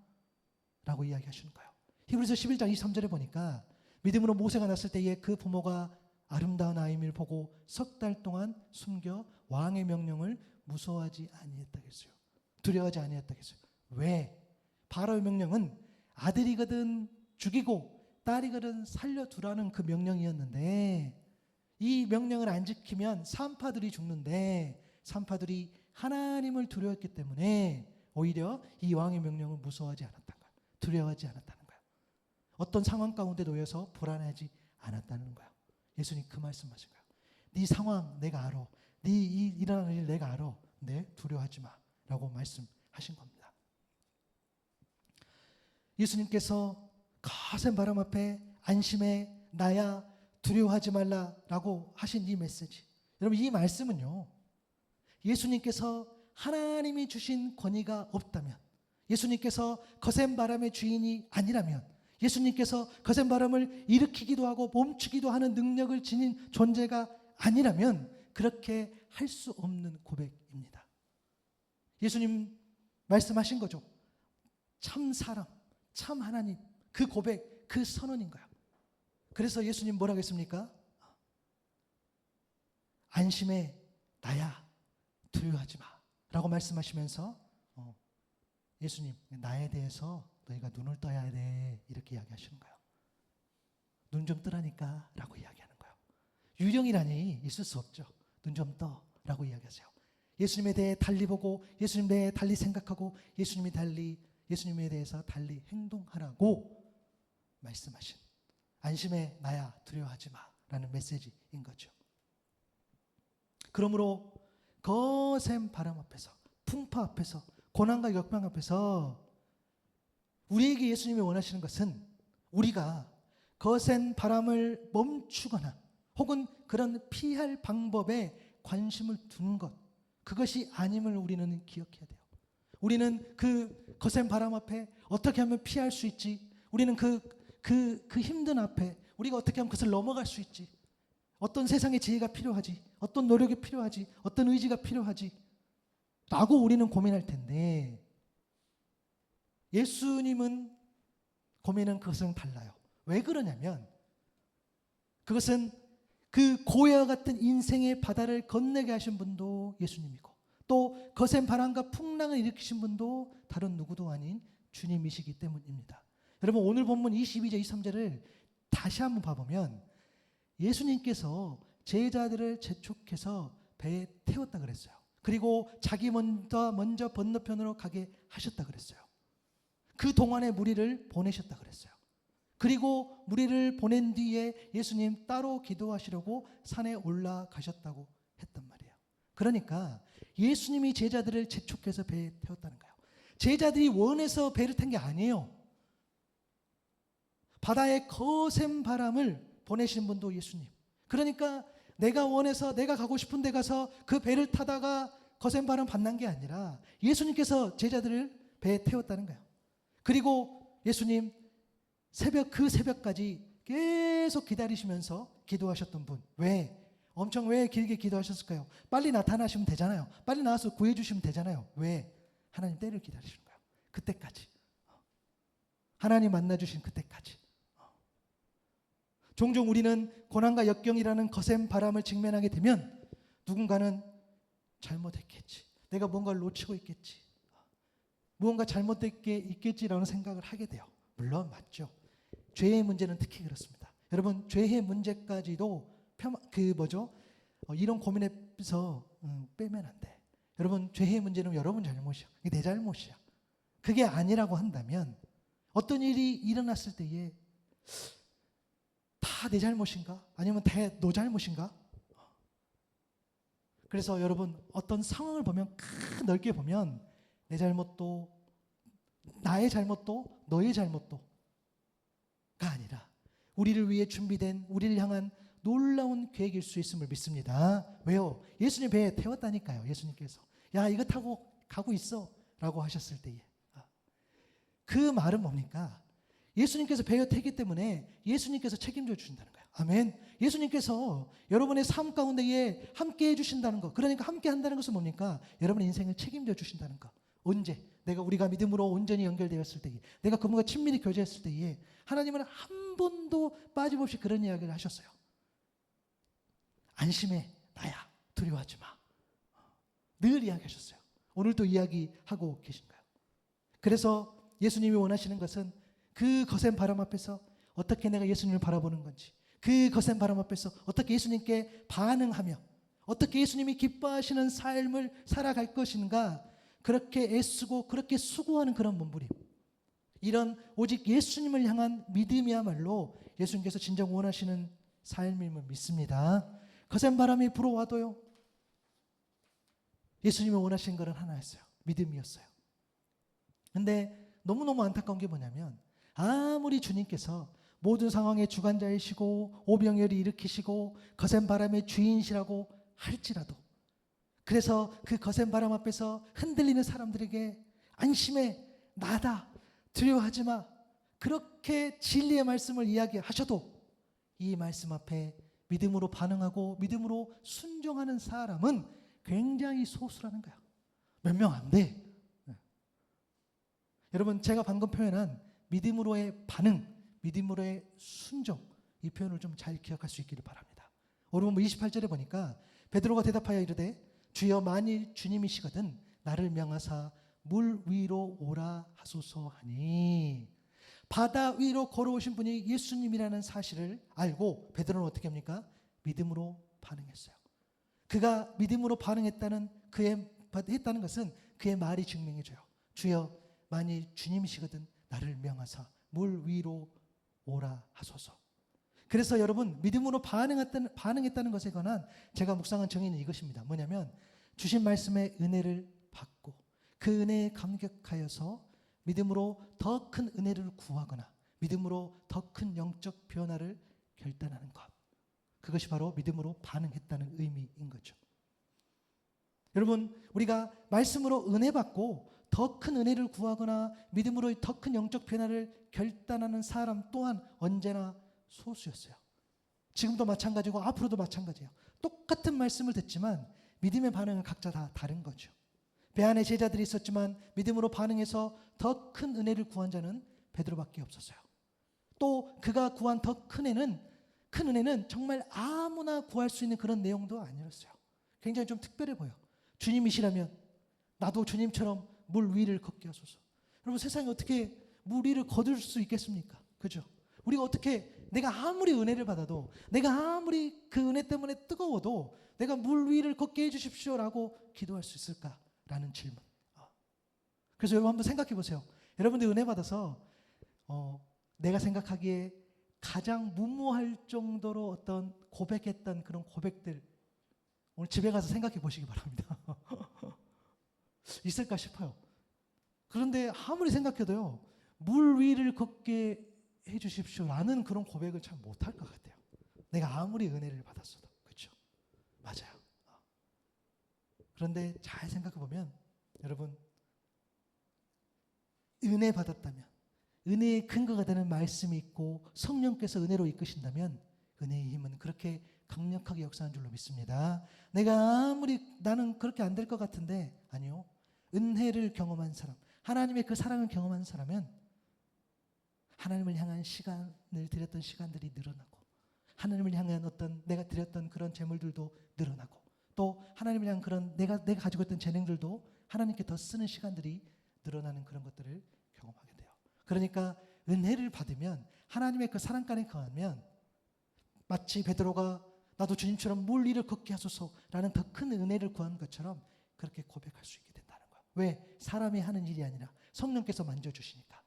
라고 이야기하시는 거예요. 히브리서 11장 23절에 보니까 믿음으로 모세가 났을 때에 그 부모가 아름다운 아이를 보고 석 달 동안 숨겨 왕의 명령을 무서워하지 아니했다겠어요. 두려워하지 아니했다겠어요. 왜? 바로의 명령은 아들이거든 죽이고 딸이거든 살려두라는 그 명령이었는데 이 명령을 안 지키면 산파들이 죽는데 산파들이 하나님을 두려워했기 때문에 오히려 이 왕의 명령을 무서워하지 않았다는 거예요. 두려워하지 않았다는 거예요. 어떤 상황 가운데 놓여서 불안하지 않았다는 거예요. 예수님 그 말씀하신 거예요. 네 상황 내가 알아. 네 일어나는 일 내가 알아. 네 두려워하지 마 라고 말씀하신 겁니다. 예수님께서 거센 바람 앞에 안심해 나야 두려워하지 말라라고 하신 이 메시지, 여러분 이 말씀은요 예수님께서 하나님이 주신 권위가 없다면, 예수님께서 거센 바람의 주인이 아니라면, 예수님께서 거센 바람을 일으키기도 하고 멈추기도 하는 능력을 지닌 존재가 아니라면 그렇게 할 수 없는 고백입니다. 예수님 말씀하신 거죠. 참 사람, 참 하나님, 그 고백, 그 선언인 거예요. 그래서 예수님 뭐라고 했습니까? 안심해 나야, 두려워하지 마 라고 말씀하시면서 예수님 나에 대해서 너희가 눈을 떠야 돼 이렇게 이야기하시는 거예요. 눈 좀 뜨라니까 라고 이야기하는 거예요. 유령이라니 있을 수 없죠. 눈 좀 떠 라고 이야기하세요. 예수님에 대해 달리 보고 예수님에 대해 달리 생각하고 예수님에 대해서 달리 행동하라고 말씀하신 안심해 나야 두려워하지 마 라는 메시지인 거죠. 그러므로 거센 바람 앞에서 풍파 앞에서 고난과 역병 앞에서 우리에게 예수님이 원하시는 것은 우리가 거센 바람을 멈추거나 혹은 그런 피할 방법에 관심을 두는 것, 그것이 아님을 우리는 기억해야 돼요. 우리는 그 거센 바람 앞에 어떻게 하면 피할 수 있지? 우리는 그 힘든 앞에 우리가 어떻게 하면 그것을 넘어갈 수 있지? 어떤 세상의 지혜가 필요하지? 어떤 노력이 필요하지? 어떤 의지가 필요하지? 라고 우리는 고민할 텐데 예수님은 고민은 그것은 달라요. 왜 그러냐면 그것은 그 고해와 같은 인생의 바다를 건너게 하신 분도 예수님이고 또 거센 바람과 풍랑을 일으키신 분도 다른 누구도 아닌 주님이시기 때문입니다. 여러분 오늘 본문 22절 23절을 다시 한번 봐보면 예수님께서 제자들을 재촉해서 배에 태웠다 그랬어요. 그리고 자기 먼저 건너편으로 가게 하셨다 그랬어요. 그 동안에 무리를 보내셨다 그랬어요. 그리고 무리를 보낸 뒤에 예수님 따로 기도하시려고 산에 올라가셨다고 했단 말이에요. 그러니까 예수님이 제자들을 재촉해서 배에 태웠다는 거예요. 제자들이 원해서 배를 탄 게 아니에요. 바다에 거센 바람을 보내신 분도 예수님. 그러니까 내가 원해서 내가 가고 싶은 데 가서 그 배를 타다가 거센 바람 만난 게 아니라 예수님께서 제자들을 배에 태웠다는 거예요. 그리고 예수님 그 새벽까지 계속 기다리시면서 기도하셨던 분. 왜 길게 기도하셨을까요? 빨리 나타나시면 되잖아요. 빨리 나와서 구해주시면 되잖아요. 왜? 하나님 때를 기다리시는 거예요. 그때까지. 하나님 만나주신 그때까지. 종종 우리는 고난과 역경이라는 거센 바람을 직면하게 되면 누군가는 잘못했겠지. 내가 뭔가를 놓치고 있겠지. 무언가 잘못된 게 있겠지라는 생각을 하게 돼요. 물론 맞죠. 죄의 문제는 특히 그렇습니다. 여러분 죄의 문제까지도 이런 고민에서 빼면 안 돼. 여러분 죄의 문제는 여러분 잘못이야. 이게 내 잘못이야. 그게 아니라고 한다면 어떤 일이 일어났을 때에 다 내 잘못인가? 아니면 다 너 잘못인가? 그래서 여러분 어떤 상황을 보면 넓게 보면 내 잘못도 나의 잘못도 너의 잘못도가 아니라 우리를 위해 준비된 우리를 향한 놀라운 계획일 수 있음을 믿습니다. 왜요? 예수님 배에 태웠다니까요. 예수님께서 야 이거 타고 가고 있어 라고 하셨을 때에 그 말은 뭡니까? 예수님께서 배에 태기 때문에 예수님께서 책임져 주신다는 거예요. 아멘. 예수님께서 여러분의 삶 가운데에 함께 해주신다는 것. 그러니까 함께 한다는 것은 뭡니까? 여러분의 인생을 책임져 주신다는 것. 언제? 우리가 믿음으로 온전히 연결되었을 때에 내가 그분과 친밀히 교제했을 때에 하나님은 한 번도 빠짐없이 그런 이야기를 하셨어요. 안심해 나야 두려워하지 마. 늘 이야기하셨어요. 오늘도 이야기하고 계신 거예요. 그래서 예수님이 원하시는 것은 그 거센 바람 앞에서 어떻게 내가 예수님을 바라보는 건지 그 거센 바람 앞에서 어떻게 예수님께 반응하며 어떻게 예수님이 기뻐하시는 삶을 살아갈 것인가 그렇게 애쓰고 그렇게 수고하는 그런 몸부림 이런 오직 예수님을 향한 믿음이야말로 예수님께서 진정 원하시는 삶임을 믿습니다. 거센 바람이 불어와도요 예수님이 원하신 것은 하나였어요. 믿음이었어요. 근데 너무너무 안타까운 게 뭐냐면 아무리 주님께서 모든 상황의 주관자이시고 오병이어를 일으키시고 거센 바람의 주인이시라고 할지라도 그래서 그 거센 바람 앞에서 흔들리는 사람들에게 안심해 나다 두려워하지 마 그렇게 진리의 말씀을 이야기하셔도 이 말씀 앞에 믿음으로 반응하고 믿음으로 순종하는 사람은 굉장히 소수라는 거야. 몇 명 안 돼. 여러분, 제가 방금 표현한 믿음으로의 반응, 믿음으로의 순종, 이 표현을 좀 잘 기억할 수 있기를 바랍니다. 오늘 28절에 보니까 베드로가 대답하여 이르되 주여 만일 주님이시거든 나를 명하사 물 위로 오라 하소서 하니, 바다 위로 걸어오신 분이 예수님이라는 사실을 알고 베드로는 어떻게 합니까? 믿음으로 반응했어요. 그가 믿음으로 반응했다는 했다는 것은 그의 말이 증명해줘요. 주여 만일 주님이시거든 나를 명하사 물 위로 오라 하소서. 그래서 여러분, 믿음으로 반응했다는 것에 관한 제가 묵상한 정의는 이것입니다. 뭐냐면 주신 말씀의 은혜를 받고 그 은혜에 감격하여서 믿음으로 더 큰 은혜를 구하거나 믿음으로 더 큰 영적 변화를 결단하는 것, 그것이 바로 믿음으로 반응했다는 의미인 거죠. 여러분, 우리가 말씀으로 은혜 받고 더 큰 은혜를 구하거나 믿음으로 더 큰 영적 변화를 결단하는 사람 또한 언제나 소수였어요. 지금도 마찬가지고 앞으로도 마찬가지예요. 똑같은 말씀을 듣지만 믿음의 반응은 각자 다 다른 거죠. 배 안에 제자들이 있었지만 믿음으로 반응해서 더 큰 은혜를 구한 자는 베드로밖에 없었어요. 또 그가 구한 더 큰 은혜는 정말 아무나 구할 수 있는 그런 내용도 아니었어요. 굉장히 좀 특별해 보여. 주님이시라면 나도 주님처럼 물 위를 걷게 하소서. 여러분, 세상에 어떻게 물 위를 걷을 수 있겠습니까? 그죠? 우리가 어떻게, 내가 아무리 은혜를 받아도, 내가 아무리 그 은혜 때문에 뜨거워도 내가 물 위를 걷게 해주십시오라고 기도할 수 있을까라는 질문. 그래서 여러분 한번 생각해 보세요. 여러분들 은혜 받아서 내가 생각하기에 가장 무모할 정도로 어떤 고백했던 그런 고백들 오늘 집에 가서 생각해 보시기 바랍니다. 있을까 싶어요. 그런데 아무리 생각해도요, 물 위를 걷게 해주십시오라는 그런 고백을 잘 못할 것 같아요. 내가 아무리 은혜를 받았어도. 그렇죠? 맞아요. 그런데 잘 생각해 보면 여러분, 은혜 받았다면, 은혜의 근거가 되는 말씀이 있고 성령께서 은혜로 이끄신다면 은혜의 힘은 그렇게 강력하게 역사하는 줄로 믿습니다. 내가 아무리 나는 그렇게 안 될 것 같은데, 아니요. 은혜를 경험한 사람, 하나님의 그 사랑을 경험한 사람은 하나님을 향한 시간을 드렸던 시간들이 늘어나고, 하나님을 향한 어떤 내가 드렸던 그런 재물들도 늘어나고, 또 하나님을 향한 그런 내가 가지고 있던 재능들도 하나님께 더 쓰는 시간들이 늘어나는 그런 것들을 경험하게 돼요. 그러니까 은혜를 받으면, 하나님의 그 사랑간에 거하면 마치 베드로가 나도 주님처럼 물 위를 걷게 하소서라는 더 큰 은혜를 구한 것처럼 그렇게 고백할 수 있게 된다는 거예요. 왜? 사람이 하는 일이 아니라 성령께서 만져주시니까.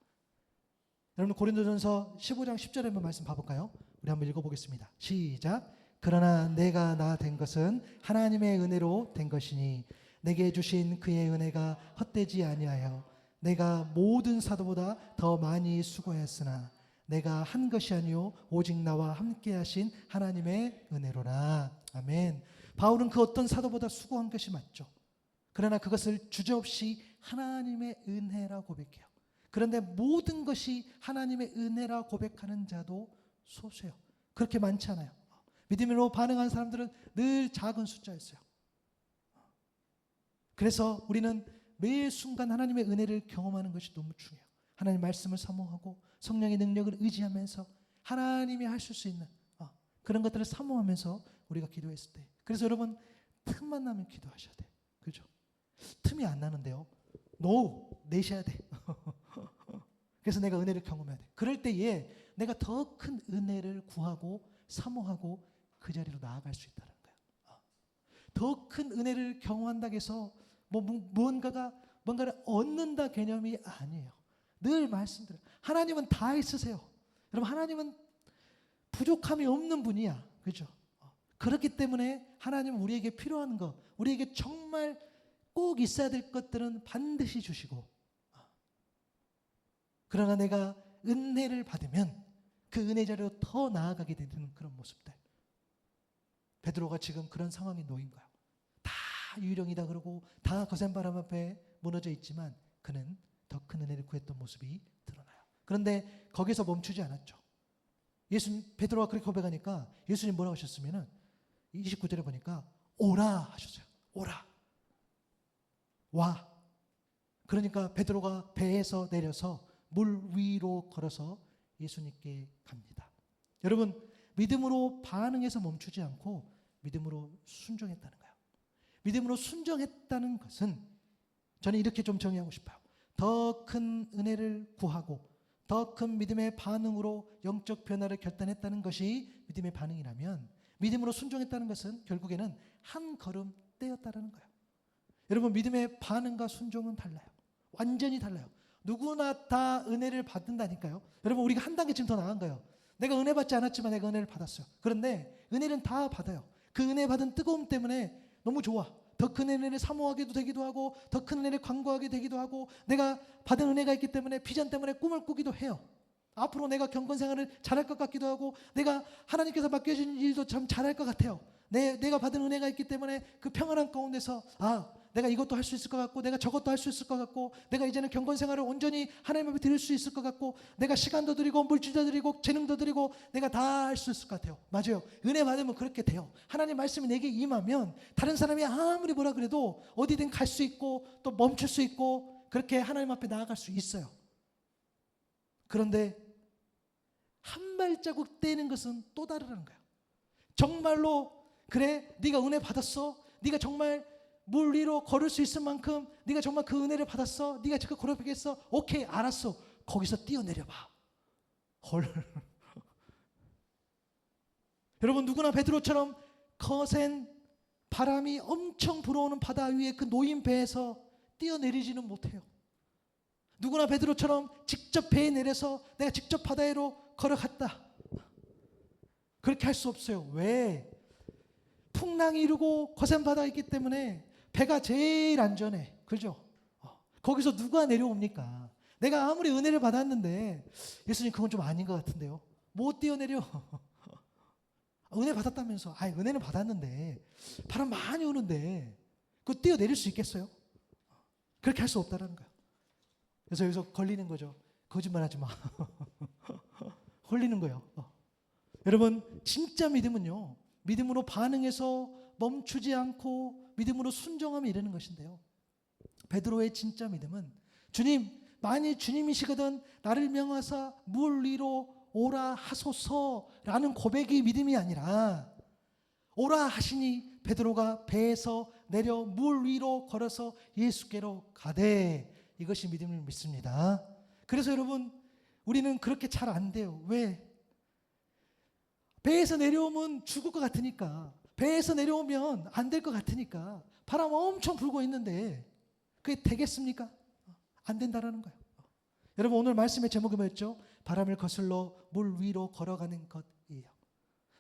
여러분, 고린도전서 15장 10절에 한번 말씀 봐볼까요? 우리 한번 읽어보겠습니다. 시작. 그러나 내가 나 된 것은 하나님의 은혜로 된 것이니 내게 주신 그의 은혜가 헛되지 아니하여 내가 모든 사도보다 더 많이 수고했으나 내가 한 것이 아니요 오직 나와 함께 하신 하나님의 은혜로라. 아멘. 바울은 그 어떤 사도보다 수고한 것이 맞죠. 그러나 그것을 주저없이 하나님의 은혜라 고백해요. 그런데 모든 것이 하나님의 은혜라 고백하는 자도 소수예요. 그렇게 많지 않아요. 믿음으로 반응한 사람들은 늘 작은 숫자였어요. 그래서 우리는 매 순간 하나님의 은혜를 경험하는 것이 너무 중요해요. 하나님 말씀을 사모하고 성령의 능력을 의지하면서 하나님이 하실 수 있는 그런 것들을 사모하면서 우리가 기도했을 때, 그래서 여러분, 틈만 나면 기도하셔야 돼요. 그죠? 틈이 안 나는데요, 내셔야 돼. 그래서 내가 은혜를 경험해야 돼. 그럴 때에 내가 더 큰 은혜를 구하고 사모하고 그 자리로 나아갈 수 있다는 거예요. 더 큰 은혜를 경험한다고 해서 뭔가를 얻는다 개념이 아니에요. 늘 말씀드려요. 하나님은 다 있으세요. 여러분, 하나님은 부족함이 없는 분이야. 그죠? 그렇기 때문에 하나님은 우리에게 필요한 것, 우리에게 정말 꼭 있어야 될 것들은 반드시 주시고, 그러나 내가 은혜를 받으면 그 은혜 자리로 더 나아가게 되는 그런 모습들. 베드로가 지금 그런 상황에 놓인 거예요. 다 유령이다 그러고 다 거센 바람 앞에 무너져 있지만 그는 더 큰 은혜를 구했던 모습이 드러나요. 그런데 거기서 멈추지 않았죠. 예수님, 베드로가 그렇게 고백하니까 예수님 뭐라고 하셨으면은 29절에 보니까 오라 하셨어요. 오라. 와. 그러니까 베드로가 배에서 내려서 물 위로 걸어서 예수님께 갑니다. 여러분, 믿음으로 반응해서 멈추지 않고 믿음으로 순종했다는 거예요. 믿음으로 순종했다는 것은 저는 이렇게 좀 정의하고 싶어요. 더 큰 은혜를 구하고 더 큰 믿음의 반응으로 영적 변화를 결단했다는 것이 믿음의 반응이라면, 믿음으로 순종했다는 것은 결국에는 한 걸음 떼었다는 거예요. 여러분, 믿음의 반응과 순종은 달라요. 완전히 달라요. 누구나 다 은혜를 받는다니까요. 여러분, 우리가 한 단계 지금 더 나은 거예요. 내가 은혜 받지 않았지만 내가 은혜를 받았어요. 그런데 은혜는 다 받아요. 그 은혜 받은 뜨거움 때문에 너무 좋아. 더 큰 은혜를 사모하게도 되기도 하고 더 큰 은혜를 광고하게 되기도 하고, 내가 받은 은혜가 있기 때문에 비전 때문에 꿈을 꾸기도 해요. 앞으로 내가 경건 생활을 잘할 것 같기도 하고, 내가 하나님께서 맡겨주신 일도 참 잘할 것 같아요. 내가 받은 은혜가 있기 때문에 그 평안한 가운데서 내가 이것도 할 수 있을 것 같고, 내가 저것도 할 수 있을 것 같고, 내가 이제는 경건 생활을 온전히 하나님 앞에 드릴 수 있을 것 같고, 내가 시간도 드리고 물질도 드리고 재능도 드리고 내가 다 할 수 있을 것 같아요. 맞아요. 은혜 받으면 그렇게 돼요. 하나님 말씀이 내게 임하면 다른 사람이 아무리 뭐라 그래도 어디든 갈 수 있고 또 멈출 수 있고 그렇게 하나님 앞에 나아갈 수 있어요. 그런데 한 발자국 떼는 것은 또 다르다는 거예요. 정말로 그래, 네가 은혜 받았어? 네가 정말 물 위로 걸을 수 있을 만큼 네가 정말 그 은혜를 받았어? 네가 지금 고백했어? 오케이, 알았어. 거기서 뛰어내려봐. 헐. 여러분, 누구나 베드로처럼 거센 바람이 엄청 불어오는 바다 위에 그 노인 배에서 뛰어내리지는 못해요. 누구나 베드로처럼 직접 배에 내려서 내가 직접 바다 위로 걸어갔다, 그렇게 할 수 없어요. 왜? 풍랑이 일고 거센 바다가 있기 때문에 배가 제일 안전해. 그죠? 거기서 누가 내려옵니까? 내가 아무리 은혜를 받았는데, 예수님 그건 좀 아닌 것 같은데요. 못 뛰어내려. 은혜 받았다면서. 은혜는 받았는데 바람 많이 오는데 그거 뛰어내릴 수 있겠어요? 그렇게 할 수 없다는 거예요. 그래서 여기서 걸리는 거죠. 거짓말하지 마. 홀리는 거예요. 여러분, 진짜 믿음은요, 믿음으로 반응해서 멈추지 않고 믿음으로 순종하며 이르는 것인데요, 베드로의 진짜 믿음은 주님, 만일 주님이시거든 나를 명하사 물 위로 오라 하소서라는 고백이 믿음이 아니라, 오라 하시니 베드로가 배에서 내려 물 위로 걸어서 예수께로 가되, 이것이 믿음을 믿습니다. 그래서 여러분, 우리는 그렇게 잘 안 돼요. 왜? 배에서 내려오면 죽을 것 같으니까, 배에서 내려오면 안 될 것 같으니까, 바람 엄청 불고 있는데 그게 되겠습니까? 안 된다라는 거예요. 여러분, 오늘 말씀의 제목이 뭐였죠? 바람을 거슬러 물 위로 걸어가는 것이에요.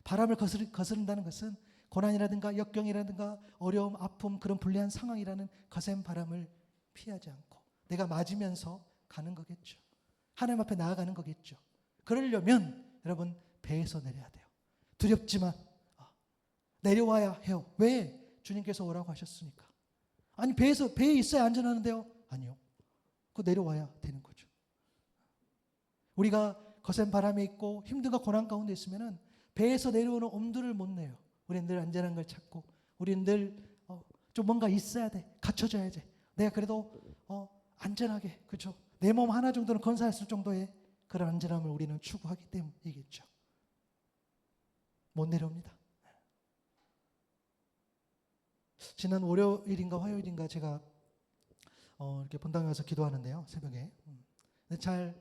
바람을 거스른다는 것은 고난이라든가 역경이라든가 어려움, 아픔, 그런 불리한 상황이라는 거센 바람을 피하지 않고 내가 맞으면서 가는 거겠죠. 하나님 앞에 나아가는 거겠죠. 그러려면 여러분, 배에서 내려야 돼요. 두렵지만 내려와야 해요. 왜? 주님께서 오라고 하셨으니까. 아니, 배에 있어야 안전하는데요? 아니요. 그거 내려와야 되는 거죠. 우리가 거센 바람이 있고 힘든가 고난 가운데 있으면은 배에서 내려오는 엄두를 못 내요. 우리는 늘 안전한 걸 찾고, 우리는 늘 좀 뭔가 있어야 돼. 갖춰져야 돼. 내가 그래도 안전하게, 그렇죠? 내 몸 하나 정도는 건사했을 정도의 그런 안전함을 우리는 추구하기 때문이겠죠. 못 내려옵니다. 지난 월요일인가 화요일인가 제가 이렇게 본당에 와서 기도하는데요, 새벽에. 근데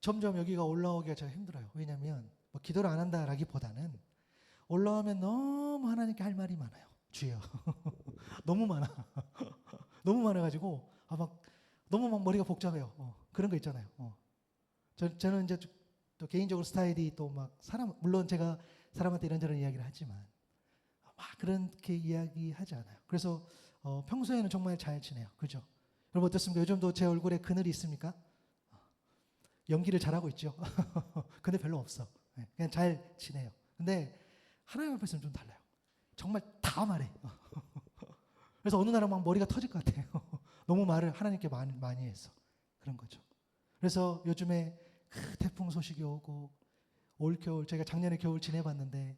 점점 여기가 올라오기가 제가 힘들어요. 왜냐하면 뭐 기도를 안 한다라기보다는 올라오면 너무 하나님께 할 말이 많아요. 주여. 너무 많아. 너무 많아가지고 너무 막 머리가 복잡해요. 그런 거 있잖아요. 저는 이제 또 개인적으로 스타일이 또 막 물론 제가 사람한테 이런저런 이야기를 하지만 막 그렇게 이야기하지 않아요. 그래서 평소에는 정말 잘 지내요. 그죠? 여러분 어떻습니까? 요즘도 제 얼굴에 그늘이 있습니까? 연기를 잘하고 있죠. 근데 별로 없어. 그냥 잘 지내요. 근데 하나님 앞에서는 좀 달라요. 정말 다 말해. 그래서 어느 날은 막 머리가 터질 것 같아요. 너무 말을 하나님께 많이 해서 그런 거죠. 그래서 요즘에 태풍 소식이 오고 올 겨울 제가 작년에 겨울 지내봤는데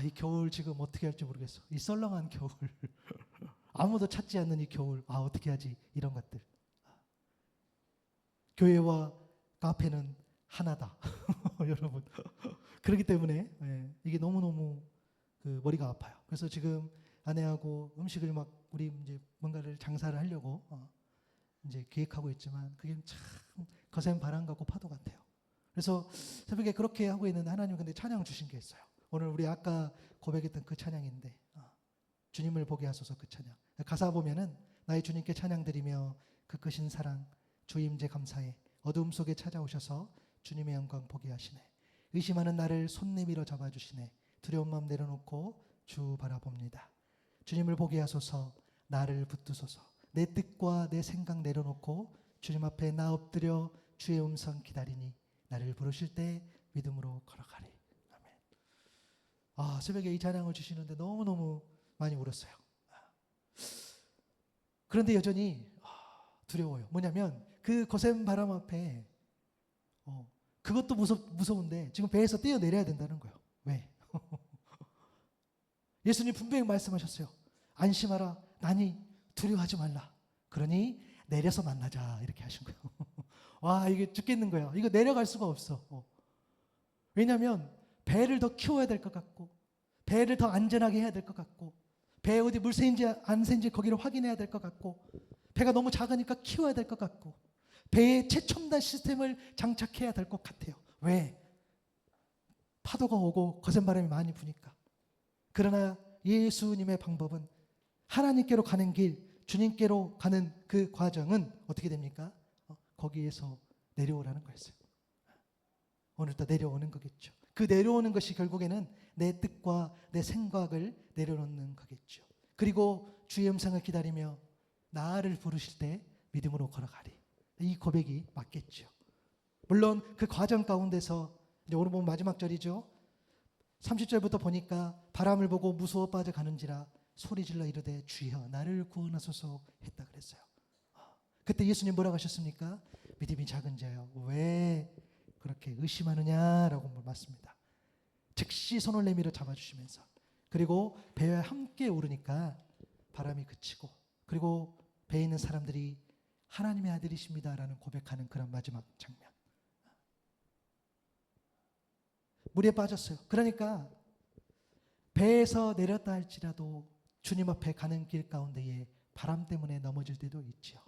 이 겨울 지금 어떻게 할지 모르겠어. 이 썰렁한 겨울 아무도 찾지 않는 이 겨울 어떻게 하지 이런 것들. 교회와 카페는 하나다. 여러분 그렇기 때문에 이게 너무너무 머리가 아파요. 그래서 지금 아내하고 음식을 막 우리 이제 뭔가를 장사를 하려고 이제 계획하고 있지만 그게 참 거센 바람 같고 파도 같아요. 그래서 새벽에 그렇게 하고 있는데 하나님 근데 찬양 주신 게 있어요. 오늘 우리 아까 고백했던 그 찬양인데 주님을 보게 하소서 그 찬양. 가사 보면은 나의 주님께 찬양 드리며 그 크신 사랑 주 임재 감사해 어둠 속에 찾아오셔서 주님의 영광 보게 하시네. 의심하는 나를 손 내밀어 잡아주시네. 두려운 마음 내려놓고 주 바라봅니다. 주님을 보게 하소서 나를 붙드소서 내 뜻과 내 생각 내려놓고 주님 앞에 나 엎드려 주의 음성 기다리니 나를 부르실 때 믿음으로 걸어가리. 아멘. 새벽에 이 찬양을 주시는데 너무너무 많이 울었어요. 그런데 여전히 두려워요. 뭐냐면 그 거센 바람 앞에 그것도 무서운데 지금 배에서 뛰어내려야 된다는 거예요. 왜? 예수님 분명히 말씀하셨어요. 안심하라. 나니 두려워하지 말라. 그러니 내려서 만나자 이렇게 하신 거예요. 와 이게 죽겠는 거야. 이거 내려갈 수가 없어. 왜냐하면 배를 더 키워야 될 것 같고 배를 더 안전하게 해야 될 것 같고 배에 어디 물 새인지 안 새인지 거기를 확인해야 될 것 같고 배가 너무 작으니까 키워야 될 것 같고 배에 최첨단 시스템을 장착해야 될 것 같아요. 왜? 파도가 오고 거센 바람이 많이 부니까. 그러나 예수님의 방법은 하나님께로 가는 길, 주님께로 가는 그 과정은 어떻게 됩니까? 거기에서 내려오라는 거였어요. 오늘도 내려오는 거겠죠. 그 내려오는 것이 결국에는 내 뜻과 내 생각을 내려놓는 거겠죠. 그리고 주의 음성을 기다리며 나를 부르실 때 믿음으로 걸어가리. 이 고백이 맞겠죠. 물론 그 과정 가운데서 이제 오늘 보면 마지막 절이죠. 30절부터 보니까 바람을 보고 무서워 빠져가는지라 소리질러 이르되 주여 나를 구원하소서 했다 그랬어요. 그때 예수님 뭐라고 하셨습니까? 믿음이 작은 자여 왜 그렇게 의심하느냐라고 물었습니다. 즉시 손을 내밀어 잡아주시면서 그리고 배에 함께 오르니까 바람이 그치고 그리고 배에 있는 사람들이 하나님의 아들이십니다라는 고백하는 그런 마지막 장면. 물에 빠졌어요. 그러니까 배에서 내렸다 할지라도 주님 앞에 가는 길 가운데에 바람 때문에 넘어질 때도 있지요.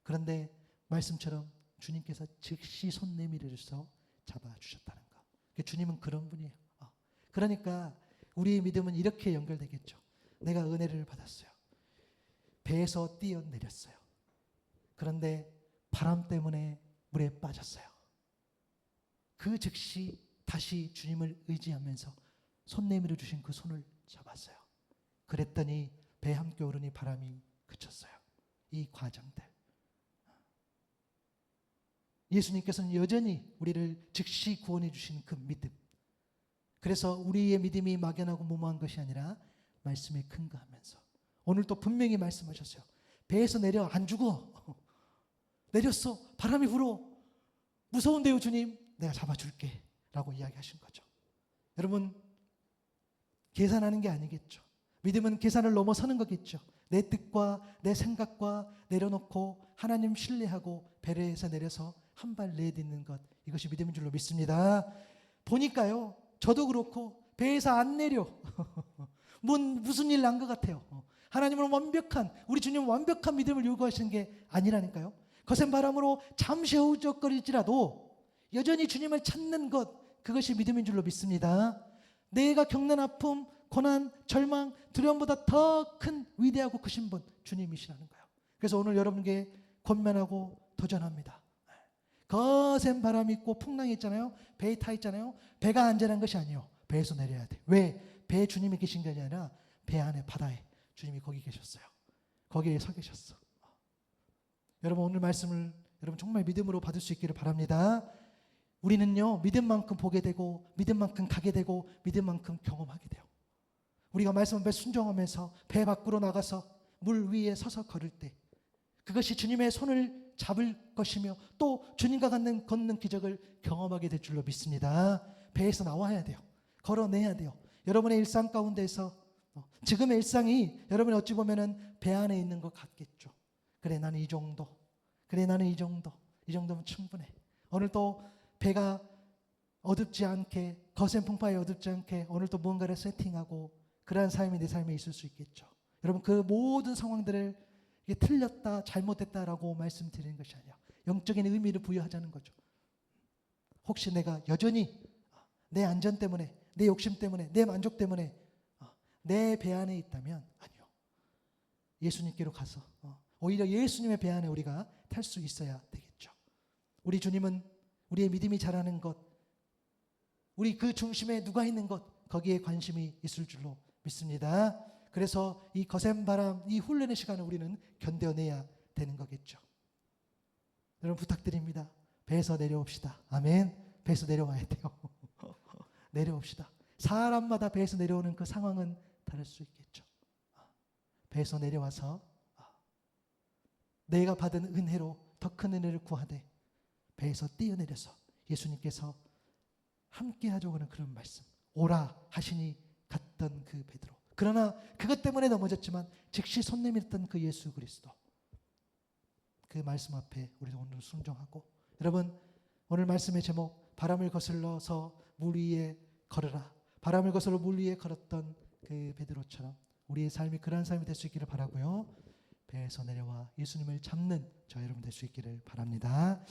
그런데 말씀처럼 주님께서 즉시 손 내밀어서 잡아주셨다는 거. 주님은 그런 분이에요. 그러니까 우리의 믿음은 이렇게 연결되겠죠. 내가 은혜를 받았어요. 배에서 뛰어내렸어요. 그런데 바람 때문에 물에 빠졌어요. 그 즉시 다시 주님을 의지하면서 손 내밀어 주신 그 손을 잡았어요. 그랬더니 배 함께 오르니 바람이 그쳤어요. 이 과정들. 예수님께서는 여전히 우리를 즉시 구원해 주신 그 믿음. 그래서 우리의 믿음이 막연하고 무모한 것이 아니라 말씀에 근거하면서 오늘 또 분명히 말씀하셨어요. 배에서 내려 안 죽어. 내렸어. 바람이 불어. 무서운데요 주님. 내가 잡아줄게. 라고 이야기하신 거죠. 여러분 계산하는 게 아니겠죠. 믿음은 계산을 넘어서는 거겠죠. 내 뜻과 내 생각과 내려놓고 하나님 신뢰하고 배에서 내려서 한 발 내딛는 것. 이것이 믿음인 줄로 믿습니다. 보니까요. 저도 그렇고 배에서 안 내려. 무슨 일 난 것 같아요. 하나님은 완벽한 우리 주님은 완벽한 믿음을 요구하시는 게 아니라니까요. 거센 바람으로 잠시 허우적거리지라도 여전히 주님을 찾는 것 그것이 믿음인 줄로 믿습니다. 내가 겪는 아픔, 고난, 절망, 두려움보다 더 큰 위대하고 크신 분 주님이시라는 거예요. 그래서 오늘 여러분께 권면하고 도전합니다. 거센 바람이 있고 풍랑이 있잖아요. 배에 타 있잖아요. 배가 안전한 것이 아니에요. 배에서 내려야 돼. 왜? 배에 주님이 계신 게 아니라 배 안에 바다에 주님이 거기 계셨어요. 거기에 서 계셨어. 여러분 오늘 말씀을 여러분 정말 믿음으로 받을 수 있기를 바랍니다. 우리는요 믿음만큼 보게 되고 믿음만큼 가게 되고 믿음만큼 경험하게 돼요. 우리가 말씀 앞에 순종하면서 배 밖으로 나가서 물 위에 서서 걸을 때 그것이 주님의 손을 잡을 것이며 또 주님과 걷는 기적을 경험하게 될 줄로 믿습니다. 배에서 나와야 돼요. 걸어내야 돼요. 여러분의 일상 가운데서 지금의 일상이 여러분이 어찌 보면은 배 안에 있는 것 같겠죠. 그래 나는 이 정도. 그래 나는 이 정도. 이 정도면 충분해. 오늘 또 배가 어둡지 않게 거센 풍파에 어둡지 않게 오늘 또 무언가를 세팅하고 그러한 삶이 내 삶에 있을 수 있겠죠. 여러분 그 모든 상황들을 이게 틀렸다 잘못됐다라고 말씀드리는 것이 아니라 영적인 의미를 부여하자는 거죠. 혹시 내가 여전히 내 안전 때문에 내 욕심 때문에 내 만족 때문에 내 배 안에 있다면 아니요. 예수님께로 가서 오히려 예수님의 배 안에 우리가 탈 수 있어야 되겠죠. 우리 주님은 우리의 믿음이 자라는 것, 우리 그 중심에 누가 있는 것 거기에 관심이 있을 줄로 믿습니다. 그래서 이 거센 바람, 이 훈련의 시간을 우리는 견뎌내야 되는 거겠죠. 여러분 부탁드립니다. 배에서 내려옵시다. 아멘. 배에서 내려와야 돼요. 내려옵시다. 사람마다 배에서 내려오는 그 상황은 다를 수 있겠죠. 배에서 내려와서 내가 받은 은혜로 더 큰 은혜를 구하되 배에서 뛰어내려서 예수님께서 함께 하자고는 그런 말씀. 오라 하시니 갔던 그 베드로. 그러나 그것 때문에 넘어졌지만 즉시 손 내밀었던 그 예수 그리스도. 그 말씀 앞에 우리도 오늘 순종하고 여러분 오늘 말씀의 제목 바람을 거슬러서 물 위에 걸으라. 바람을 거슬러 물 위에 걸었던 그 베드로처럼 우리의 삶이 그러한 삶이 될 수 있기를 바라고요. 배에서 내려와 예수님을 잡는 저 여러분 될 수 있기를 바랍니다.